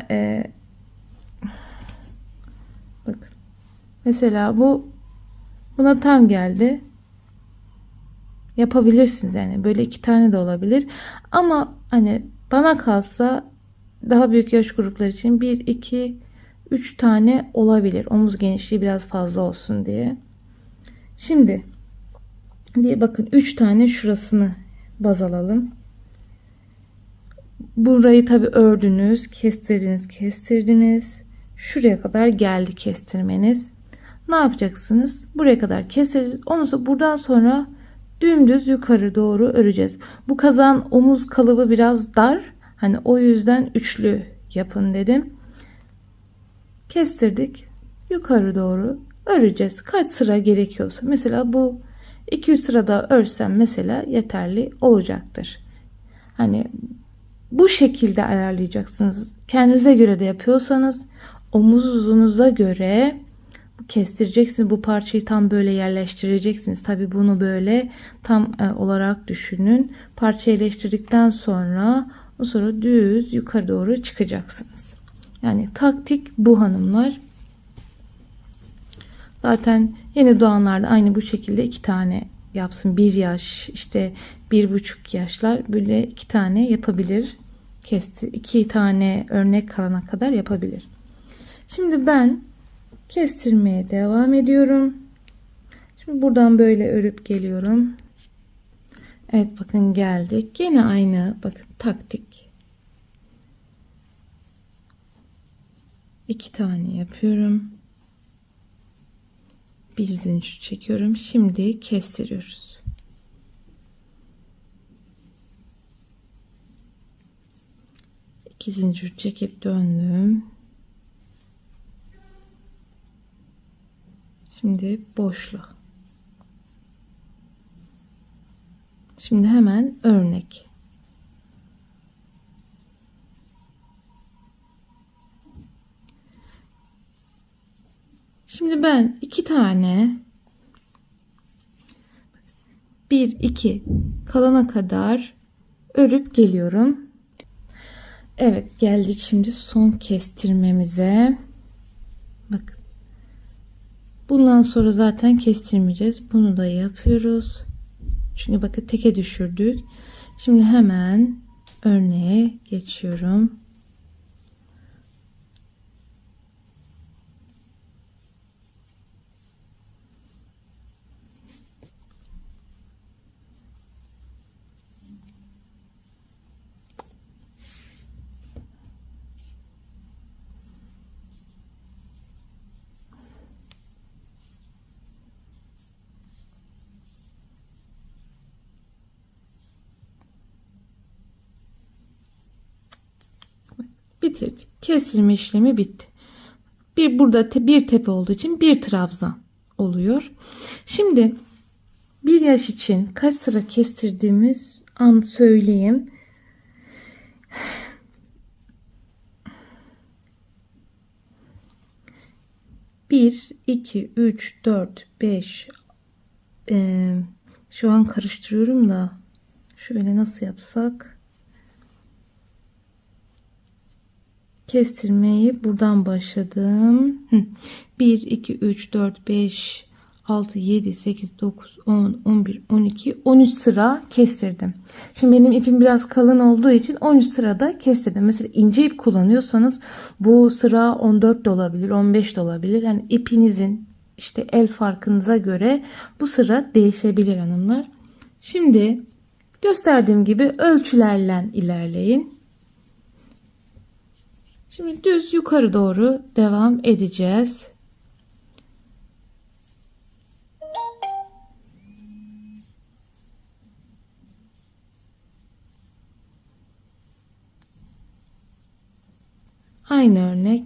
bakın mesela buna tam geldi. Yapabilirsiniz yani böyle 2 tane de olabilir. Ama hani bana kalsa daha büyük yaş grupları için 1, 2, 3 tane olabilir. Omuz genişliği biraz fazla olsun diye. Şimdi bakın 3 tane şurasını baz alalım. Burayı tabi ördünüz, kestirdiniz. Şuraya kadar geldi kestirmeniz. Ne yapacaksınız? Buraya kadar kestireceğiz. Ondan sonra buradan sonra dümdüz yukarı doğru öreceğiz. Bu kazan omuz kalıbı biraz dar. Hani o yüzden üçlü yapın dedim. Kestirdik. Yukarı doğru öreceğiz. Kaç sıra gerekiyorsa. Mesela bu 200 sırada örsem mesela yeterli olacaktır. Hani bu şekilde ayarlayacaksınız. Kendinize göre de yapıyorsanız omuz uzunuza göre kestireceksiniz. Bu parçayı tam böyle yerleştireceksiniz. Tabi bunu böyle tam olarak düşünün. Parça yerleştirdikten sonra düz yukarı doğru çıkacaksınız. Yani taktik bu hanımlar. Zaten yeni doğanlar da aynı bu şekilde 2 tane yapsın. 1 yaş işte 1,5 yaşlar böyle 2 tane yapabilir. 2 tane örnek kalana kadar yapabilir. Şimdi ben kestirmeye devam ediyorum. Şimdi buradan böyle örüp geliyorum. Evet bakın geldik. Yine aynı bakın taktik. 2 tane yapıyorum. 1 zincir çekiyorum. Şimdi kestiriyoruz. İki zincir çekip döndüm. Şimdi boşluk. Şimdi hemen örnek. Şimdi ben 2 tane 1 2 kalana kadar örüp geliyorum. Evet geldik şimdi son kestirmemize. Bakın. Bundan sonra zaten kestirmeyeceğiz. Bunu da yapıyoruz. Çünkü bakın teke düşürdük. Şimdi hemen örneğe geçiyorum. Bitirdik. Kestirme işlemi bitti. Burada bir tepe olduğu için bir trabzan oluyor. Şimdi bir yaş için kaç sıra kestirdiğimiz an söyleyeyim. Bir, iki, üç, dört, beş. Şu an karıştırıyorum da şöyle nasıl yapsak? Kestirmeyi buradan başladım. 1, 2, 3, 4, 5, 6, 7, 8, 9, 10, 11, 12, 13 sıra kestirdim. Şimdi benim ipim biraz kalın olduğu için 13 sırada kestirdim. Mesela ince ip kullanıyorsanız bu sıra 14 de olabilir, 15 de olabilir. Yani ipinizin işte el farkınıza göre bu sıra değişebilir hanımlar. Şimdi gösterdiğim gibi ölçülerle ilerleyin. Şimdi düz yukarı doğru devam edeceğiz. Aynı örnek.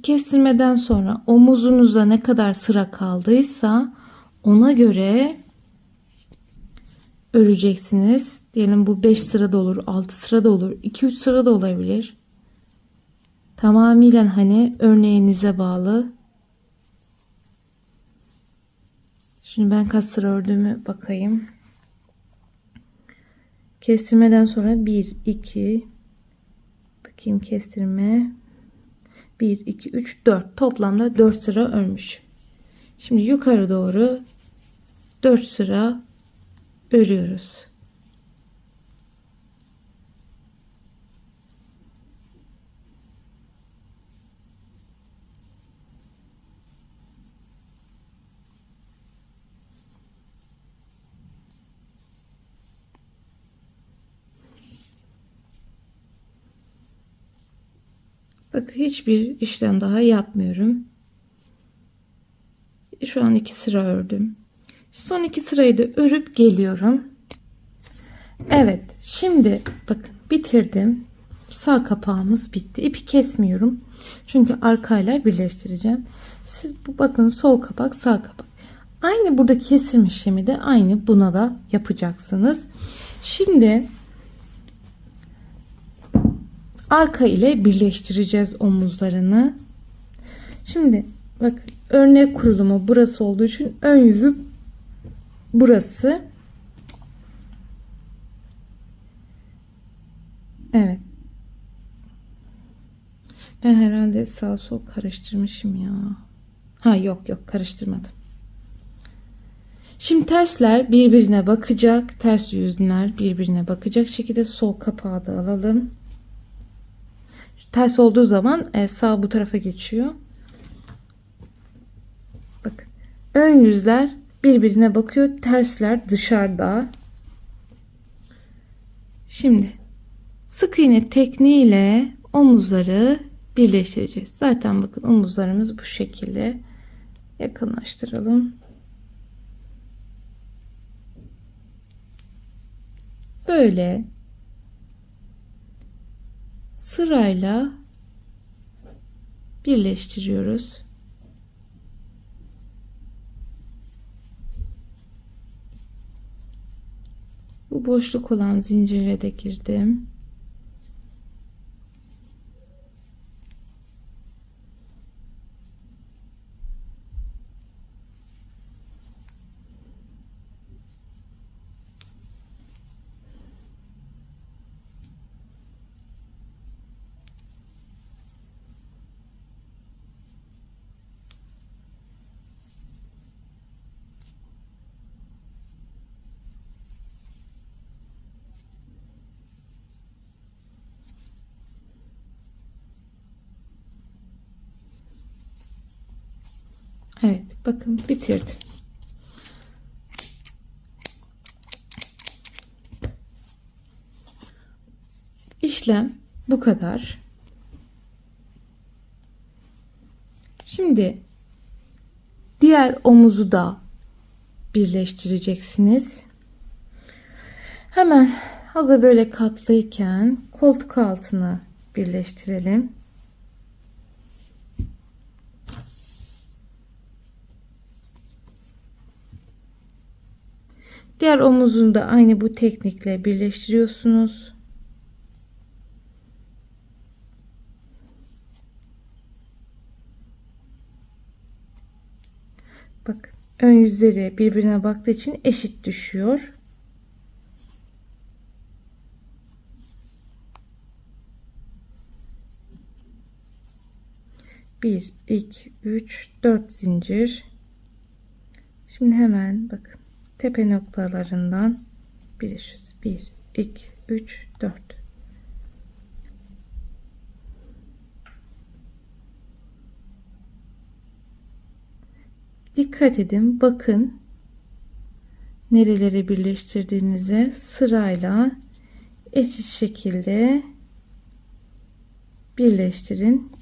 Kestirmeden sonra omuzunuza ne kadar sıra kaldıysa ona göre öreceksiniz. Diyelim bu 5 sırada olur, 6 sırada olur, 2-3 sırada olabilir. Tamamıyla hani örneğinize bağlı. Şimdi ben kaç sıra ördüğümü bakayım. Kestirmeden sonra 1 2 bakayım kestirme 1 2 3 4 toplamda 4 sıra örmüş. Şimdi yukarı doğru 4 sıra örüyoruz. Bakın hiçbir işlem daha yapmıyorum. Şu an 2 sıra ördüm. Son 2 sırayı da örüp geliyorum. Evet, şimdi bakın bitirdim. Sağ kapağımız bitti. İpi kesmiyorum. Çünkü arkayla birleştireceğim. Siz bu bakın sol kapak, sağ kapak. Aynı burada kesim işlemi de aynı buna da yapacaksınız. Şimdi arka ile birleştireceğiz omuzlarını. Şimdi bakın örnek kurulumu burası olduğu için ön yüzü burası. Evet. Ben herhalde sağ sol karıştırmışım ya. Ha yok karıştırmadım. Şimdi tersler birbirine bakacak. Ters yüzler birbirine bakacak şekilde sol kapağı da alalım. Ters olduğu zaman sağ bu tarafa geçiyor. Bakın. Ön yüzler birbirine bakıyor. Tersler dışarıda. Şimdi sık iğne tekniğiyle omuzları birleştireceğiz. Zaten bakın omuzlarımız bu şekilde. Yakınlaştıralım. Böyle sırayla birleştiriyoruz. Bu boşluk olan zincire de girdim. Evet, bakın bitirdim. İşlem bu kadar. Şimdi diğer omuzu da birleştireceksiniz. Hemen hazır böyle katlıyken koltuk altına birleştirelim. Diğer omuzunu da aynı bu teknikle birleştiriyorsunuz. Bak, ön yüzleri birbirine baktığı için eşit düşüyor. Bir, iki, üç, dört zincir. Şimdi hemen bakın tepe noktalarından birleşiyoruz. 1, 2, 3, 4. Dikkat edin, bakın nereleri birleştirdiğinize sırayla eşit şekilde birleştirin.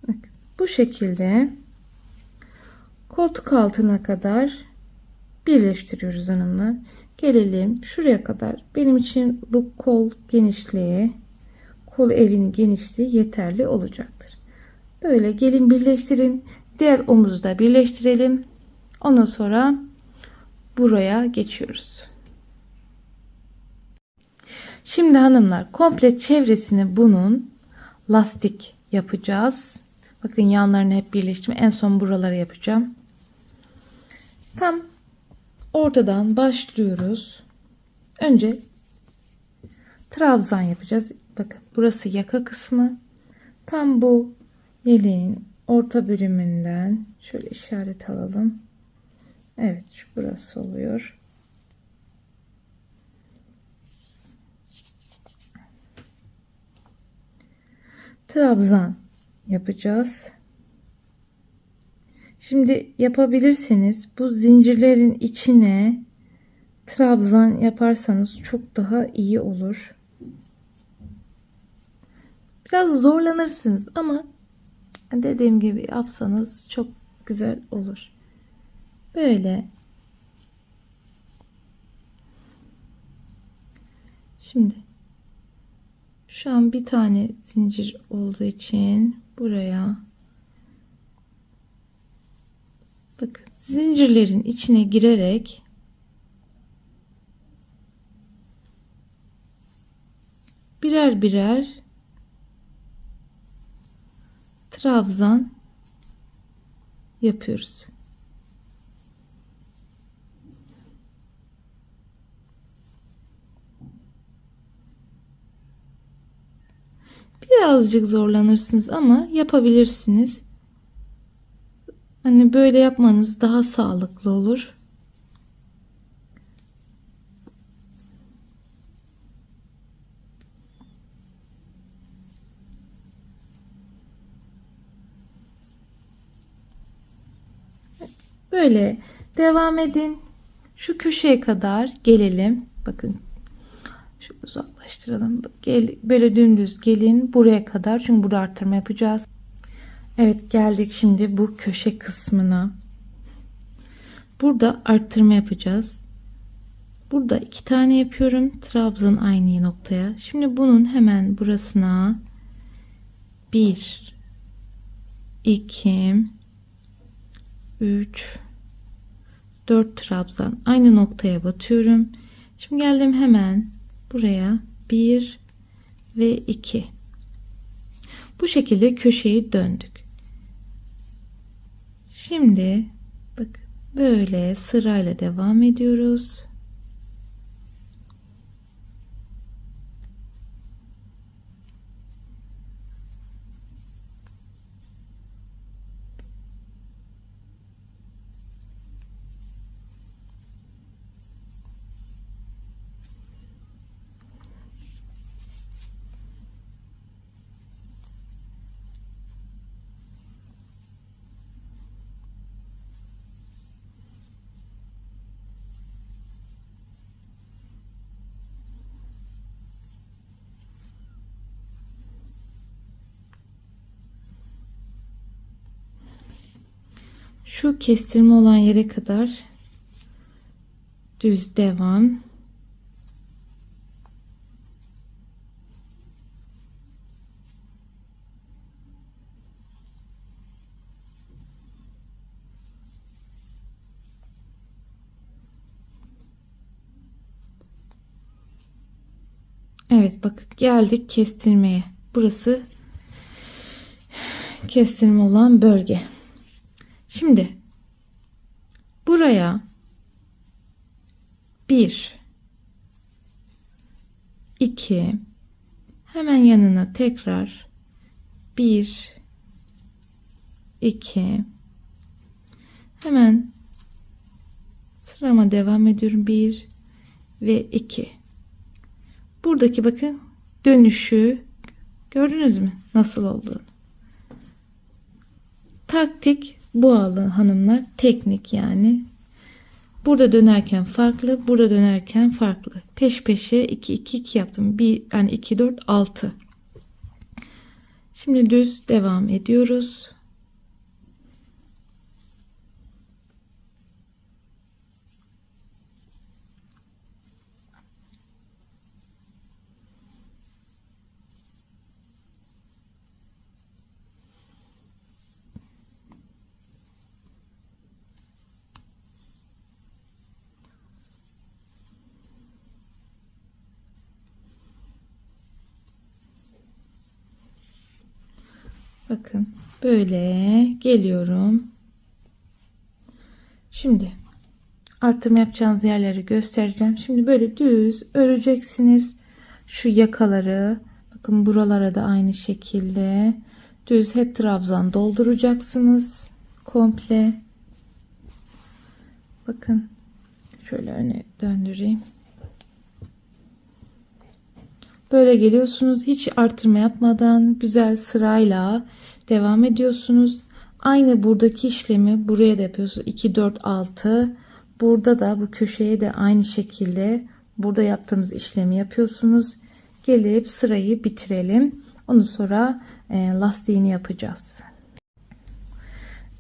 Bakın, bu şekilde koltuk altına kadar birleştiriyoruz hanımlar. Gelelim şuraya kadar. Benim için bu kol genişliği, kol evinin genişliği yeterli olacaktır. Böyle gelin birleştirin. Diğer omuzu da birleştirelim. Ondan sonra buraya geçiyoruz. Şimdi hanımlar komple çevresini bunun lastik yapacağız. Bakın yanlarını hep birleştirme. En son buraları yapacağım. Tam ortadan başlıyoruz. Önce trabzan yapacağız. Bakın burası yaka kısmı. Tam bu yeleğin orta bölümünden şöyle işaret alalım. Evet, şu burası oluyor. Trabzan yapacağız. Şimdi yapabilirseniz bu zincirlerin içine trabzan yaparsanız çok daha iyi olur. Biraz zorlanırsınız ama dediğim gibi yapsanız çok güzel olur. Böyle. Şimdi şu an bir tane zincir olduğu için buraya bakın zincirlerin içine girerek birer birer trabzan yapıyoruz. Birazcık zorlanırsınız ama yapabilirsiniz. Hani böyle yapmanız daha sağlıklı olur. Böyle devam edin. Şu köşeye kadar gelelim. Bakın şöyle uzaklaştıralım. Gel, böyle dümdüz gelin buraya kadar. Çünkü burada arttırma yapacağız. Evet, geldik şimdi bu köşe kısmına. Burada arttırma yapacağız. Burada 2 tane yapıyorum. Trabzan aynı noktaya. Şimdi bunun hemen burasına 1, 2, 3, 4 trabzan aynı noktaya batıyorum. Şimdi geldim hemen buraya 1 ve 2. Bu şekilde köşeyi döndük. Şimdi bak böyle sırayla devam ediyoruz. Şu kestirme olan yere kadar düz devam. Evet, bakın geldik kestirmeye. Burası kestirme olan bölge. Şimdi buraya 1, 2, hemen yanına tekrar 1, 2, hemen sırama devam ediyorum. 1 ve 2. Buradaki bakın dönüşü gördünüz mü nasıl olduğunu? Taktik bu hanımlar, teknik yani. Burada dönerken farklı, burada dönerken farklı. Peş peşe 2 2 2 yaptım. Yani 2 4 6. Şimdi düz devam ediyoruz. Bakın böyle geliyorum. Şimdi artırma yapacağınız yerleri göstereceğim. Şimdi böyle düz öreceksiniz. Şu yakaları, bakın buralara da aynı şekilde düz hep trabzan dolduracaksınız. Komple. Bakın şöyle öne döndüreyim. Böyle geliyorsunuz. Hiç artırma yapmadan güzel sırayla devam ediyorsunuz. Aynı buradaki işlemi buraya da yapıyorsunuz. 2, 4, 6. Burada da bu köşeye de aynı şekilde burada yaptığımız işlemi yapıyorsunuz. Gelip sırayı bitirelim. Ondan sonra lastiğini yapacağız.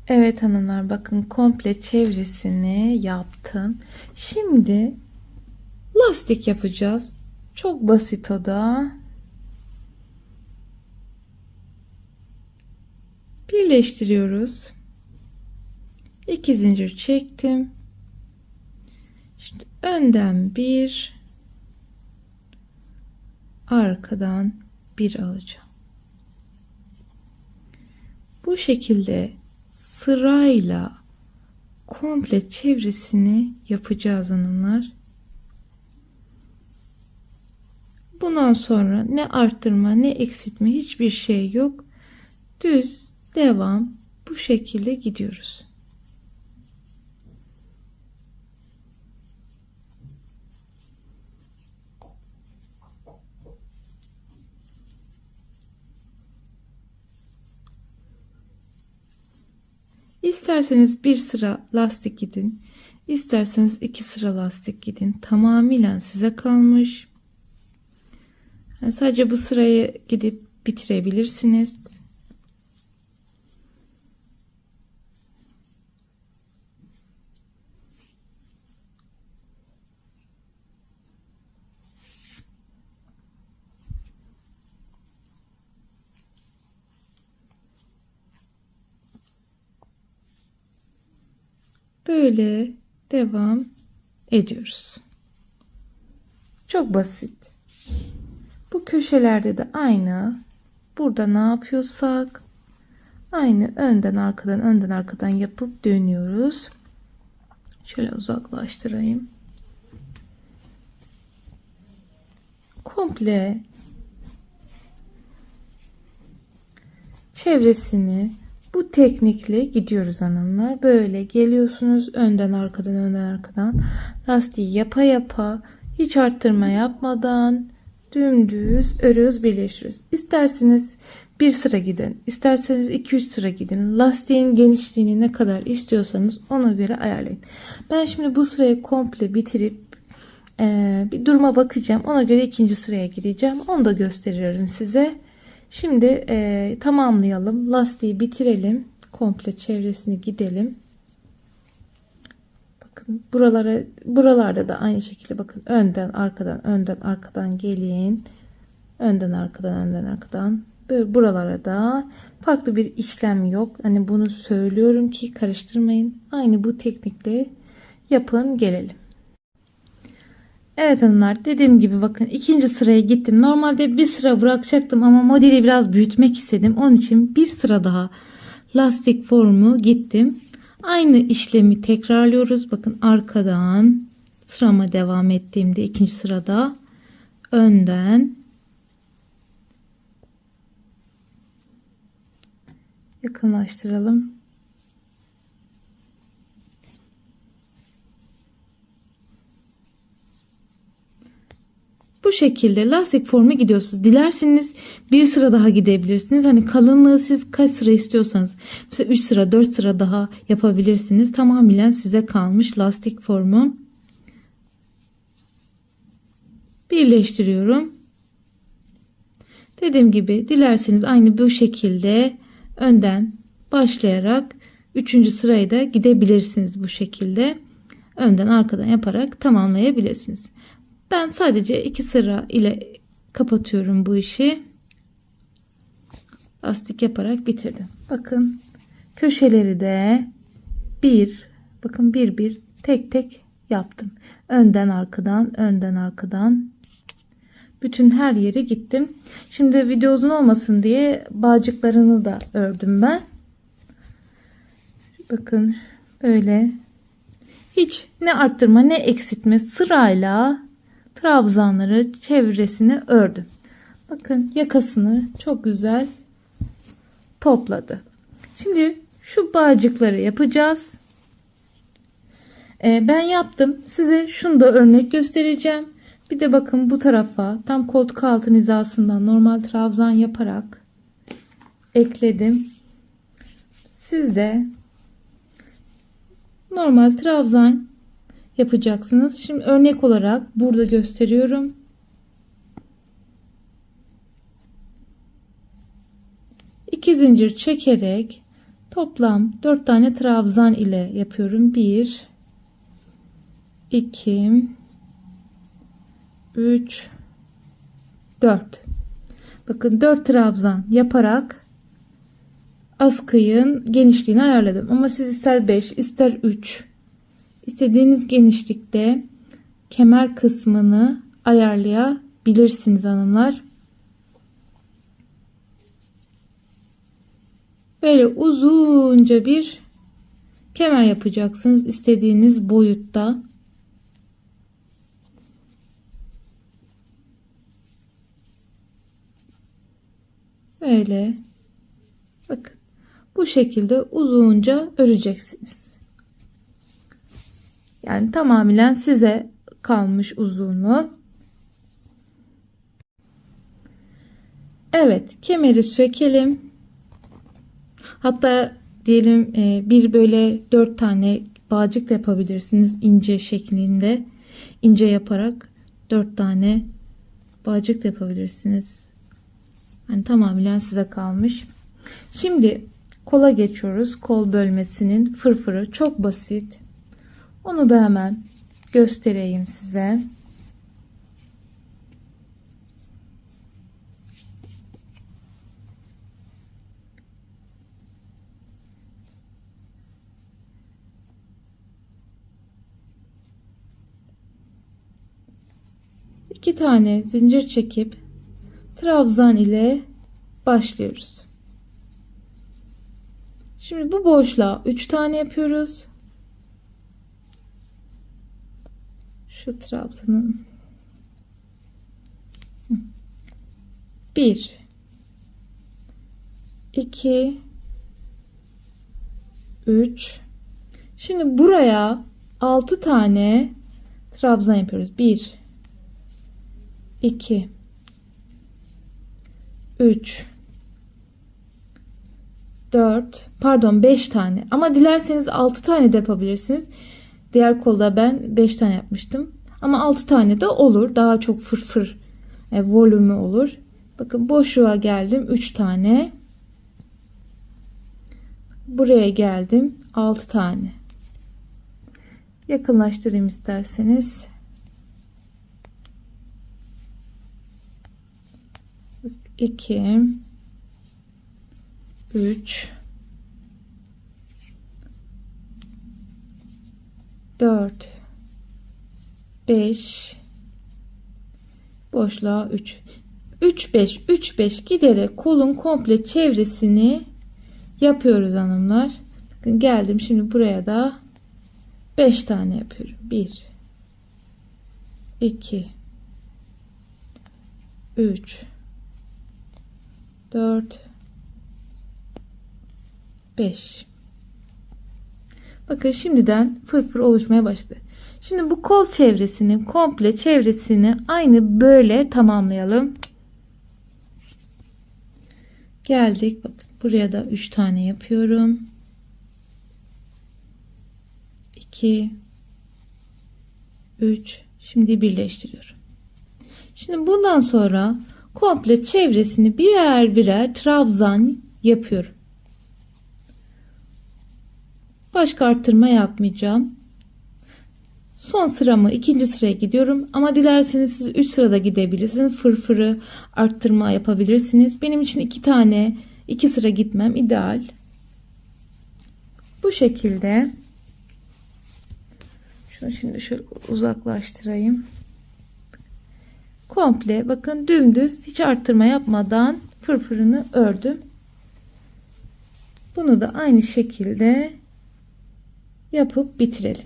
Evet hanımlar, bakın komple çevresini yaptım. Şimdi lastik yapacağız. Çok basit o da. Birleştiriyoruz. 2 zincir çektim. Şimdi önden bir, arkadan bir alacağım. Bu şekilde sırayla komple çevresini yapacağız hanımlar. Bundan sonra ne arttırma ne eksiltme hiçbir şey yok. Düz devam, bu şekilde gidiyoruz. İsterseniz bir sıra lastik gidin, isterseniz 2 sıra lastik gidin. Tamamen size kalmış. Yani sadece bu sırayı gidip bitirebilirsiniz. Böyle devam ediyoruz. Çok basit. Bu köşelerde de aynı. Burada ne yapıyorsak aynı önden arkadan yapıp dönüyoruz. Şöyle uzaklaştırayım. Komple çevresini bu teknikle gidiyoruz hanımlar. Böyle geliyorsunuz önden arkadan lastiği yapa yapa, hiç arttırma yapmadan dümdüz örüyoruz, birleştiriyoruz. İsterseniz bir sıra gidin, isterseniz 2-3 sıra gidin. Lastiğin genişliğini ne kadar istiyorsanız ona göre ayarlayın. Ben şimdi bu sırayı komple bitirip bir duruma bakacağım. Ona göre ikinci sıraya gideceğim. Onu da gösteriyorum size. Şimdi tamamlayalım. Lastiği bitirelim. Komple çevresini gidelim. Bakın buralarda da aynı şekilde bakın önden arkadan gelin. Önden arkadan. Böyle buralara da farklı bir işlem yok. Hani bunu söylüyorum ki karıştırmayın. Aynı bu teknikle yapın, gelelim. Evet hanımlar, dediğim gibi bakın ikinci sıraya gittim. Normalde bir sıra bırakacaktım ama modeli biraz büyütmek istedim. Onun için bir sıra daha lastik formu gittim. Aynı işlemi tekrarlıyoruz. Bakın arkadan sırama devam ettiğimde ikinci sırada önden yakınlaştıralım. Bu şekilde lastik formu gidiyorsunuz. Dilerseniz bir sıra daha gidebilirsiniz. Hani kalınlığı siz kaç sıra istiyorsanız. Mesela 3 sıra 4 sıra daha yapabilirsiniz. Tamamen size kalmış lastik formu. Birleştiriyorum. Dediğim gibi dilerseniz aynı bu şekilde önden başlayarak 3. sırayı da gidebilirsiniz bu şekilde. Önden arkadan yaparak tamamlayabilirsiniz. Ben sadece 2 sıra ile kapatıyorum bu işi. Lastik yaparak bitirdim. Bakın köşeleri de bakın bir tek tek yaptım. Önden arkadan Bütün her yere gittim. Şimdi video uzun olmasın diye bağcıklarını da ördüm ben. Bakın böyle hiç ne arttırma ne eksiltme sırayla trabzanları çevresini ördüm. Bakın yakasını çok güzel topladı. Şimdi şu bağcıkları yapacağız. Ben yaptım. Size şunu da örnek göstereceğim. Bir de bakın bu tarafa tam koltuk altı hizasından normal trabzan yaparak ekledim. Siz de normal trabzan yapacaksınız. Şimdi örnek olarak burada gösteriyorum. İki zincir çekerek toplam 4 tane trabzan ile yapıyorum. 1 2 3 4. Bakın 4 trabzan yaparak askıyın genişliğini ayarladım. Ama siz ister 5 ister 3 istediğiniz genişlikte kemer kısmını ayarlayabilirsiniz hanımlar. Böyle uzunca bir kemer yapacaksınız istediğiniz boyutta. Böyle bakın bu şekilde uzunca öreceksiniz. Yani tamamen size kalmış uzunluğu. Evet, kemeri sökelim. Hatta diyelim bir böyle 4 tane bağcık da yapabilirsiniz ince şeklinde. İnce yaparak 4 tane bağcık da yapabilirsiniz. Yani tamamen size kalmış. Şimdi kola geçiyoruz. Kol bölmesinin fırfırı çok basit. Onu da hemen göstereyim size. İki tane zincir çekip trabzan ile başlıyoruz. Şimdi bu boşluğa 3 tane yapıyoruz. Şu trabzanın 1 2 3. Şimdi buraya 6 tane trabzan yapıyoruz. 1 2 3 4 pardon 5 tane ama dilerseniz 6 tane de yapabilirsiniz. Diğer kolda ben 5 tane yapmıştım ama 6 tane de olur, daha çok fırfır volümü olur. Bakın boşluğa geldim 3 tane, buraya geldim 6 tane. Yakınlaştırayım isterseniz. 2 3 4 5 boşluğa 3 3 5 3 5 giderek kolun komple çevresini yapıyoruz hanımlar. Bakın geldim şimdi buraya da 5 tane yapıyorum. 1 2 3 4 5. Bakın şimdiden fırfır oluşmaya başladı. Şimdi bu kol çevresini komple çevresini aynı böyle tamamlayalım. Geldik. Bakın buraya da 3 tane yapıyorum. 2 3. Şimdi birleştiriyorum. Şimdi bundan sonra komple çevresini birer birer trabzan yapıyorum. Başka arttırma yapmayacağım. Son sıramı ikinci sıraya gidiyorum. Ama dilerseniz siz 3 sırada gidebilirsiniz. Fırfırı arttırma yapabilirsiniz. Benim için 2 tane 2 sıra gitmem ideal. Bu şekilde. Şunu şimdi şöyle uzaklaştırayım. komple bakın dümdüz hiç arttırma yapmadan fırfırını ördüm. Bunu da aynı şekilde yapıp bitirelim.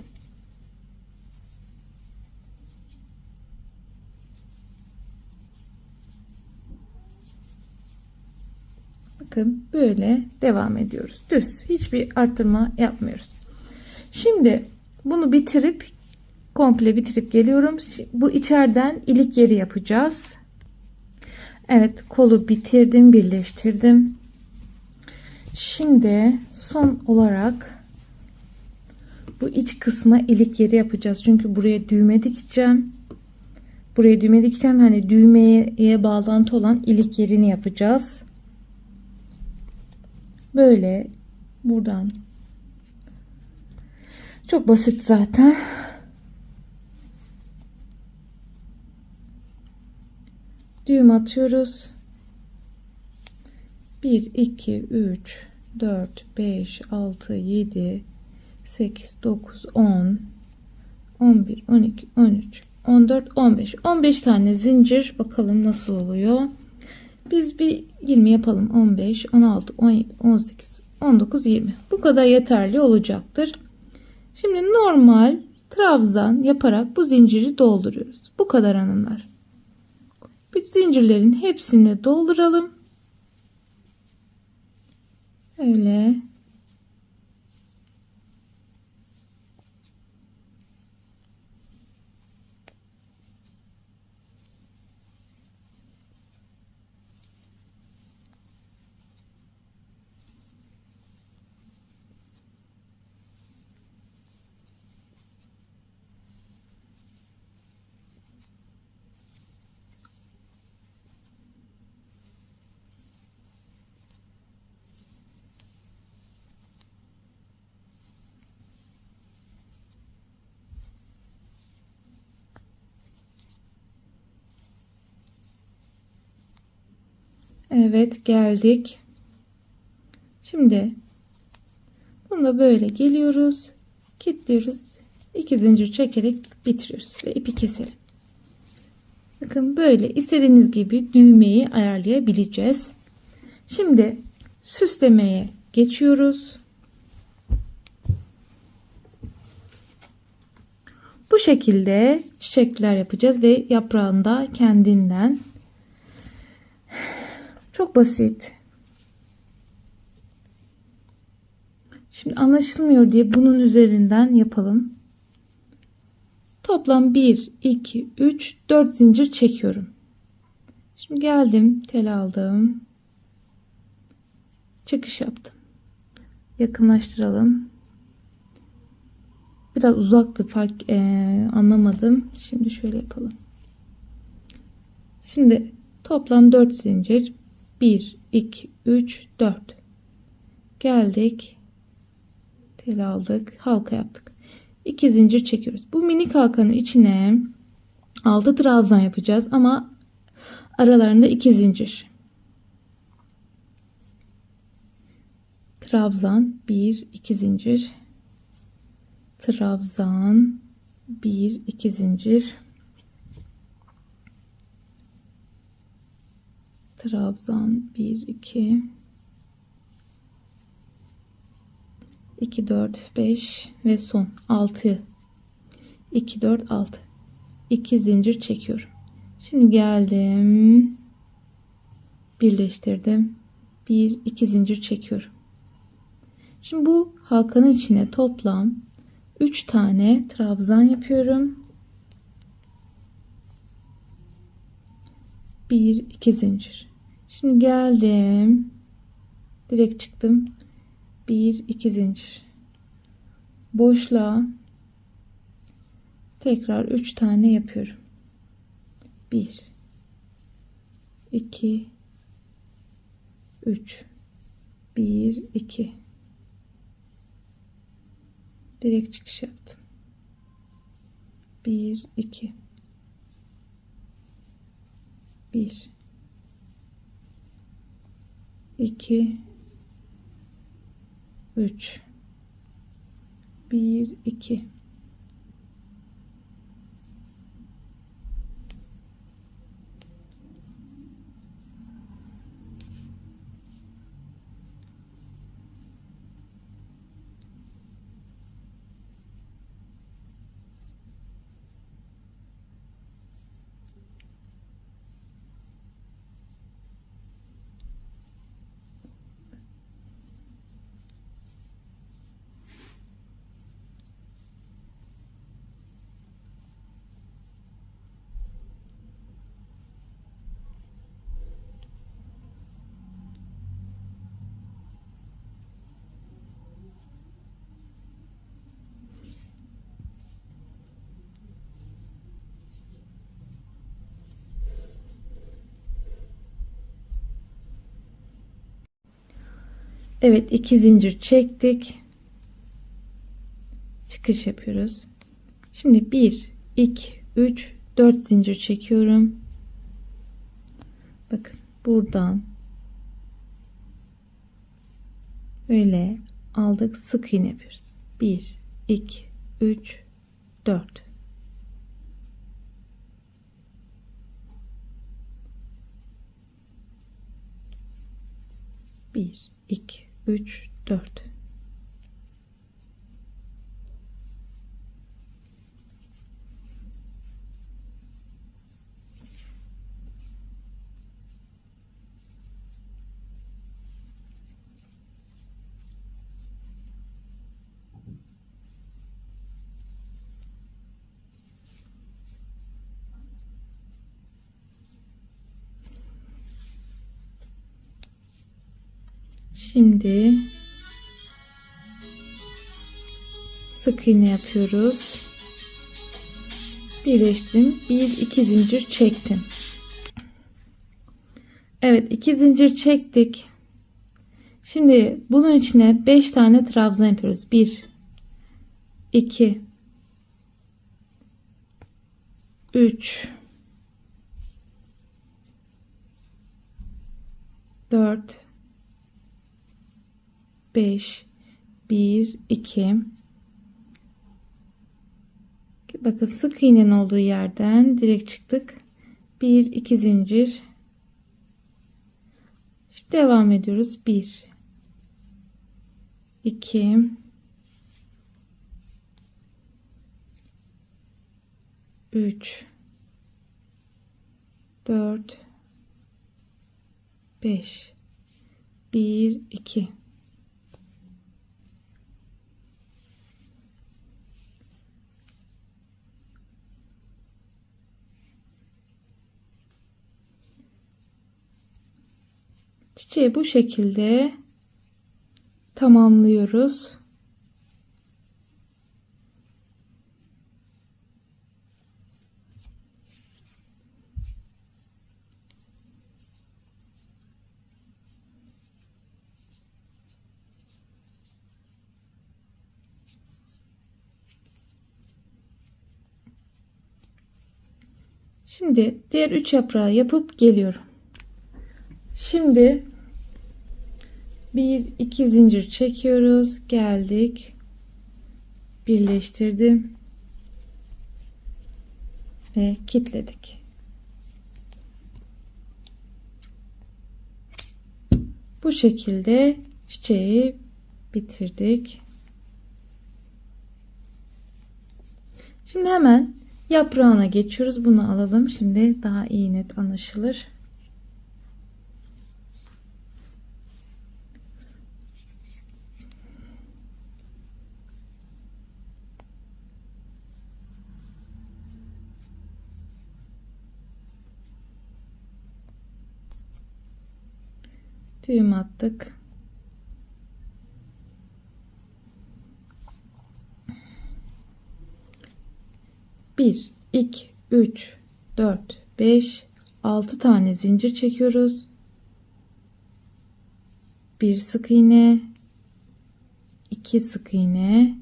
Bakın böyle devam ediyoruz. Düz. Hiçbir arttırma yapmıyoruz. Şimdi bunu bitirip komple bitirip geliyorum. Bu içeriden ilik yeri yapacağız. Evet, kolu bitirdim, birleştirdim. Şimdi son olarak bu iç kısma ilik yeri yapacağız. Çünkü buraya düğme dikeceğim. Buraya düğme dikeceğim. Hani düğmeye bağlantı olan ilik yerini yapacağız. Böyle buradan. Çok basit zaten. Düğüm atıyoruz. 1, 2, 3, 4, 5, 6, 7, 8, 9, 10, 11, 12, 13, 14, 15. 15 tane zincir. Bakalım nasıl oluyor. Biz bir 20 yapalım. 15, 16, 17, 18, 19, 20. Bu kadar yeterli olacaktır. Şimdi normal trabzan yaparak bu zinciri dolduruyoruz. Bu kadar hanımlar. Bu zincirlerin hepsini dolduralım. Öyle. Evet, geldik. Şimdi bunu da böyle geliyoruz. Kilitliyoruz. 2 zincir çekerek bitiriyoruz ve ipi keselim. Bakın böyle istediğiniz gibi düğmeyi ayarlayabileceğiz. Şimdi süslemeye geçiyoruz. Bu şekilde çiçekler yapacağız ve yaprağında kendinden. Çok basit. Şimdi anlaşılmıyor diye bunun üzerinden yapalım. Toplam 1, 2, 3, 4 zincir çekiyorum. Şimdi geldim, tel aldım. Çıkış yaptım. Yakınlaştıralım. Biraz uzaktı, anlamadım. Şimdi şöyle yapalım. Şimdi toplam 4 zincir. 1, 2, 3, 4. Geldik. Tel aldık. Halka yaptık. 2 zincir çekiyoruz. Bu minik halkanın içine 6 trabzan yapacağız ama aralarında 2 zincir. Trabzan 1, 2 zincir. Trabzan 1, 2 zincir. Trabzan 1, 2, 2, 4, 5 ve son 6. 2, 4, 6. 2 zincir çekiyorum. Şimdi geldim. Birleştirdim. 1, 2 zincir çekiyorum. Şimdi bu halkanın içine toplam 3 tane trabzan yapıyorum. 1, 2 zincir. Şimdi geldim. Direkt çıktım. 1, 2 zincir. Boşluğa tekrar 3 tane yapıyorum. 1, 2, 3. 1, 2. Direkt çıkış yaptım. 1, 2. 1, 2, 3. 1, 2. Evet, 2 zincir çektik. Çıkış yapıyoruz. Şimdi 1 2 3 4 zincir çekiyorum. Bakın buradan böyle aldık, sık iğne yapıyoruz. 1 2 3 4. Bir, iki, üç, dört. Şimdi sık iğne yapıyoruz. Birleştirdim. 1 2 zincir çektim. Evet, 2 zincir çektik. Şimdi bunun içine 5 tane trabzan yapıyoruz. 1 2 3 4 5 1 2. Bakın sık iğnenin olduğu yerden direkt çıktık. 1 2 zincir. Şimdi devam ediyoruz. 1 2 3 4 5 1 2. Çiçeği bu şekilde tamamlıyoruz. Şimdi diğer 3 yaprağı yapıp geliyorum. Şimdi 1 2 zincir çekiyoruz. Geldik. Birleştirdim. Ve kilitledik. Bu şekilde çiçeği bitirdik. Şimdi hemen yaprağına geçiyoruz. Bunu alalım. Şimdi daha iyi net anlaşılır. Düğüm attık. Bir, iki, üç, dört, beş, 6 tane zincir çekiyoruz. Bir sık iğne, 2 sık iğne,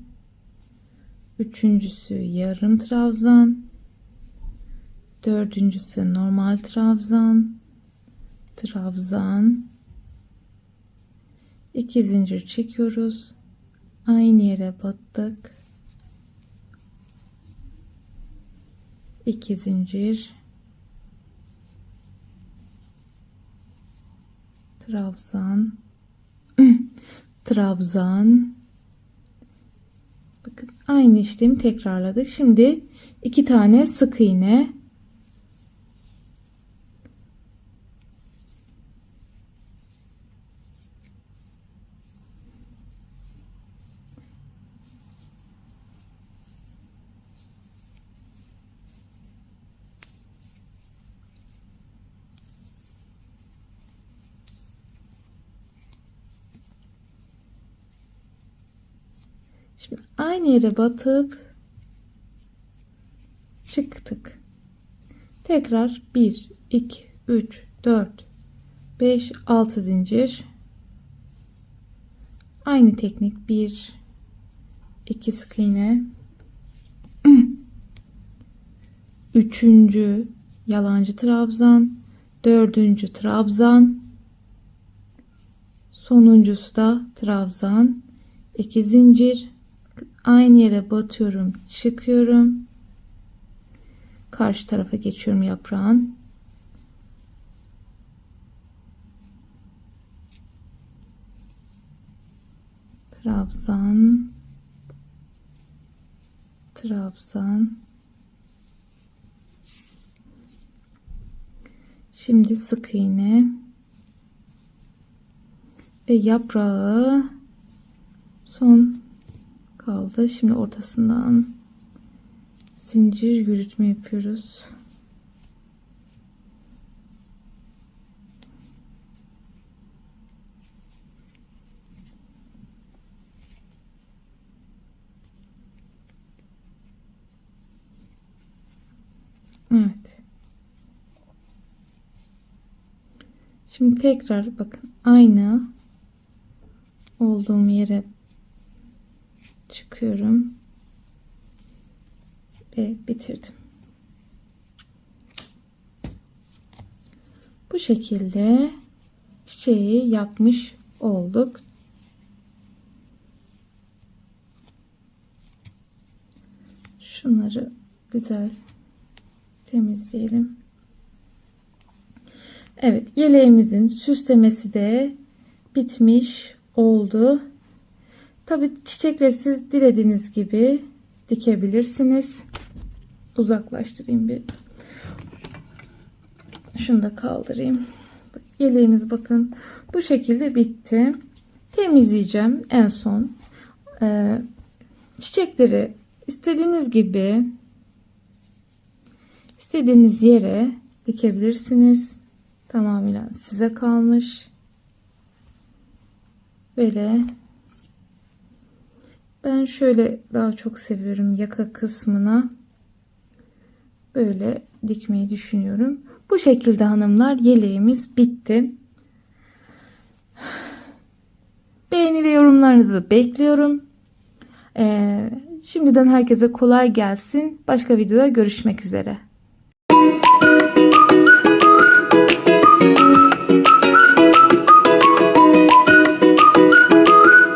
üçüncüsü yarım trabzan, dördüncüsü normal trabzan, 2 zincir çekiyoruz. Aynı yere battık. 2 zincir, trabzan, trabzan. Bakın aynı işlemi tekrarladık. Şimdi 2 tane sık iğne, şimdi aynı yere batıp çıktık. Tekrar 1 2 3 4 5 6 zincir, Aynı teknik. 1 2 sık iğne. Üçüncü yalancı trabzan, dördüncü trabzan, sonuncusu da trabzan, 2 zincir, aynı yere batıyorum, çıkıyorum, karşı tarafa geçiyorum yaprağın, trabzan, trabzan. Şimdi sık iğne ve yaprağı son kaldı. Şimdi ortasından zincir yürütme yapıyoruz. Evet. Şimdi tekrar bakın aynı olduğum yere çıkıyorum ve bitirdim. Bu şekilde çiçeği yapmış olduk. Şunları güzel temizleyelim. Evet, yeleğimizin süslemesi de bitmiş oldu. Tabii çiçekleri siz dilediğiniz gibi dikebilirsiniz. Uzaklaştırayım bir. Şunu da kaldırayım. Yeleğimiz bakın bu şekilde bitti. Temizleyeceğim en son. Çiçekleri istediğiniz gibi istediğiniz yere dikebilirsiniz. Tamamen size kalmış. Böyle ben şöyle daha çok seviyorum, yaka kısmına böyle dikmeyi düşünüyorum. Bu şekilde hanımlar yeleğimiz bitti. Beğeni ve yorumlarınızı bekliyorum. Şimdiden herkese kolay gelsin. Başka videoda görüşmek üzere.